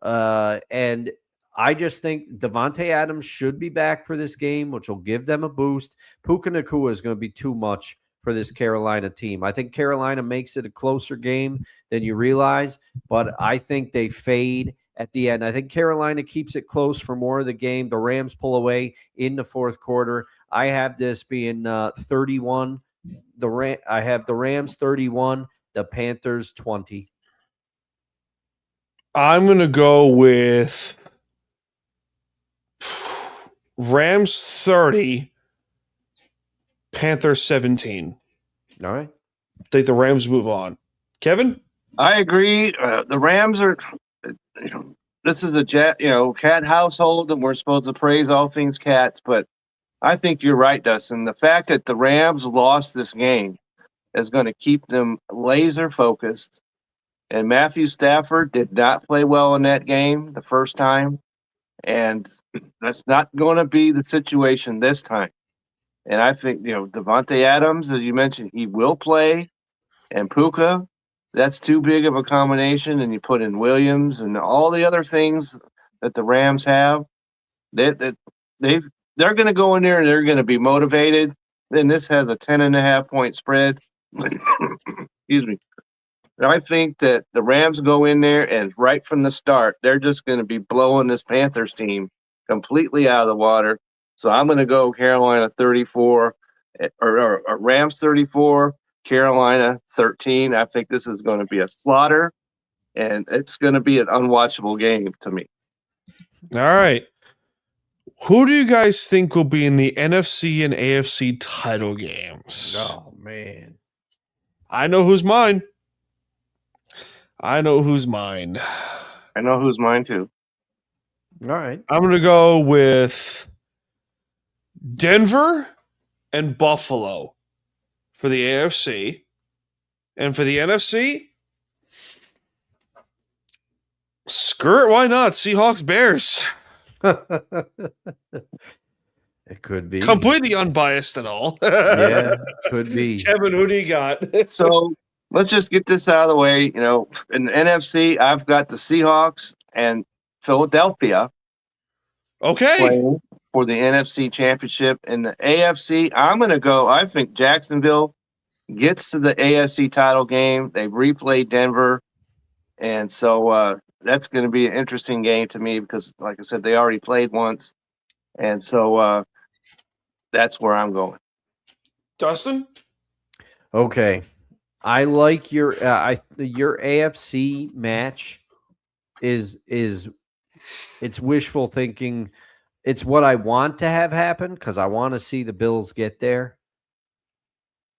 Speaker 3: And I just think Devontae Adams should be back for this game, which will give them a boost. Puka Nacua is going to be too much for this Carolina team. I think Carolina makes it a closer game than you realize, but I think they fade at the end. I think Carolina keeps it close for more of the game. The Rams pull away in the fourth quarter. I have this being 31. I have the Rams 31, the Panthers 20.
Speaker 1: I'm going to go with Rams 30, Panthers 17.
Speaker 3: All right.
Speaker 1: I think the Rams move on. Kevin?
Speaker 2: I agree. The Rams are, this is a cat household, and we're supposed to praise all things cats, but I think you're right, Dustin. The fact that the Rams lost this game is going to keep them laser focused. And Matthew Stafford did not play well in that game the first time. And that's not going to be the situation this time. And I think, Devontae Adams, as you mentioned, he will play. And Puka, that's too big of a combination. And you put in Williams and all the other things that the Rams have. They're going to go in there and they're going to be motivated. Then this has a 10.5-point spread. Excuse me. And I think that the Rams go in there and right from the start, they're just going to be blowing this Panthers team completely out of the water. So I'm going to go Carolina 34 or Rams 34, Carolina 13. I think this is going to be a slaughter, and it's going to be an unwatchable game to me.
Speaker 1: All right. Who do you guys think will be in the NFC and AFC title games?
Speaker 3: Oh, man.
Speaker 1: I know who's mine. I know who's mine
Speaker 2: too.
Speaker 3: All right.
Speaker 1: I'm going to go with Denver and Buffalo for the AFC. And for the NFC, screw it, why not? Seahawks Bears.
Speaker 3: It could be.
Speaker 1: Completely unbiased and all.
Speaker 3: Yeah, could be.
Speaker 1: Kevin, who do you got?
Speaker 2: So let's just get this out of the way. In the NFC, I've got the Seahawks and Philadelphia.
Speaker 1: Okay.
Speaker 2: Playing for the NFC Championship. In the AFC, I'm going to go. I think Jacksonville gets to the AFC title game. They've replayed Denver. And so that's going to be an interesting game to me because, like I said, they already played once. And so that's where I'm going.
Speaker 1: Dustin?
Speaker 3: Okay. I like your AFC match is it's wishful thinking. It's what I want to have happen because I want to see the Bills get there.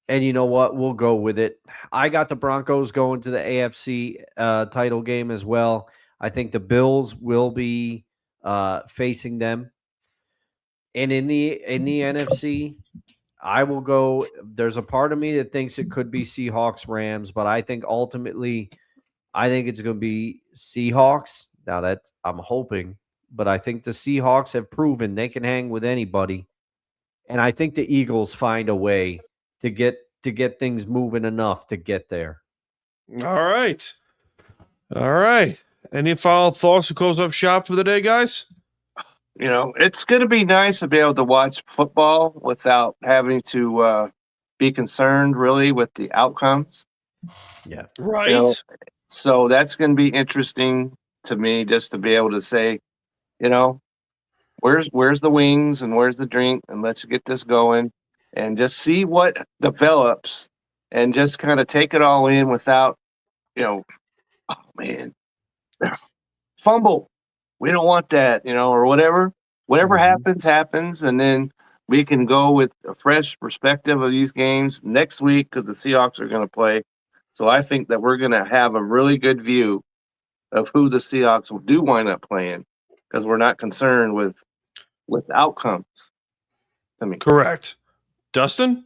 Speaker 3: And you know what? We'll go with it. I got the Broncos going to the AFC title game as well. I think the Bills will be facing them. And in the NFC, I will go. There's a part of me that thinks it could be Seahawks Rams, but I think ultimately, it's going to be Seahawks. Now that I'm hoping, but I think the Seahawks have proven they can hang with anybody, and I think the Eagles find a way to get things moving enough to get there.
Speaker 1: All right. Any final thoughts to close up shop for the day, guys?
Speaker 2: It's going to be nice to be able to watch football without having to be concerned really with the outcomes.
Speaker 3: Yeah.
Speaker 1: Right.
Speaker 2: So that's going to be interesting to me just to be able to say, where's the wings and where's the drink, and let's get this going and just see what develops and just kind of take it all in without, oh man, fumble. We don't want that, or whatever. Whatever happens, and then we can go with a fresh perspective of these games next week because the Seahawks are going to play. So I think that we're going to have a really good view of who the Seahawks do wind up playing because we're not concerned with outcomes.
Speaker 1: Correct. Dustin?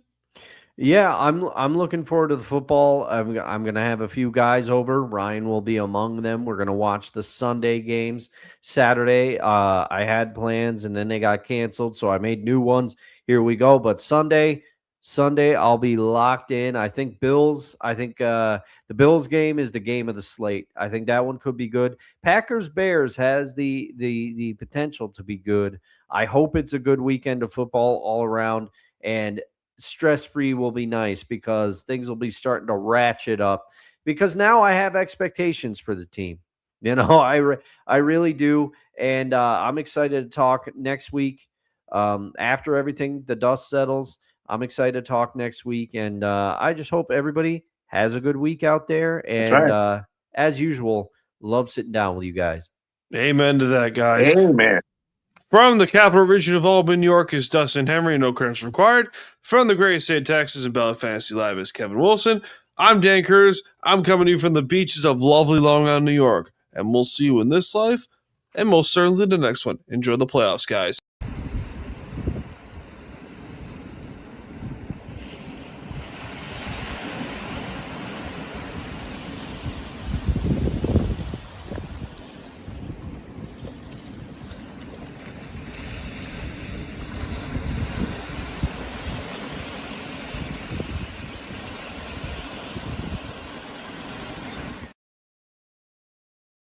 Speaker 3: Yeah, I'm looking forward to the football. I'm going to have a few guys over. Ryan will be among them. We're going to watch the Sunday games. Saturday, I had plans, and then they got canceled, so I made new ones. Here we go. But Sunday, I'll be locked in. I think Bills. I think the Bills game is the game of the slate. I think that one could be good. Packers-Bears has the potential to be good. I hope it's a good weekend of football all around, and stress-free will be nice because things will be starting to ratchet up because now I have expectations for the team. I really do. And I'm excited to talk next week after everything, the dust settles. I'm excited to talk next week. And I just hope everybody has a good week out there. And as usual, love sitting down with you guys.
Speaker 1: Amen to that, guys.
Speaker 2: Amen.
Speaker 1: From the capital region of Albany, New York, is Dustin Henry. No credentials required. From the great state of Texas and Bella Fantasy Live is Kevin Wilson. I'm Dan Cruz. I'm coming to you from the beaches of lovely Long Island, New York. And we'll see you in this life and most certainly the next one. Enjoy the playoffs, guys.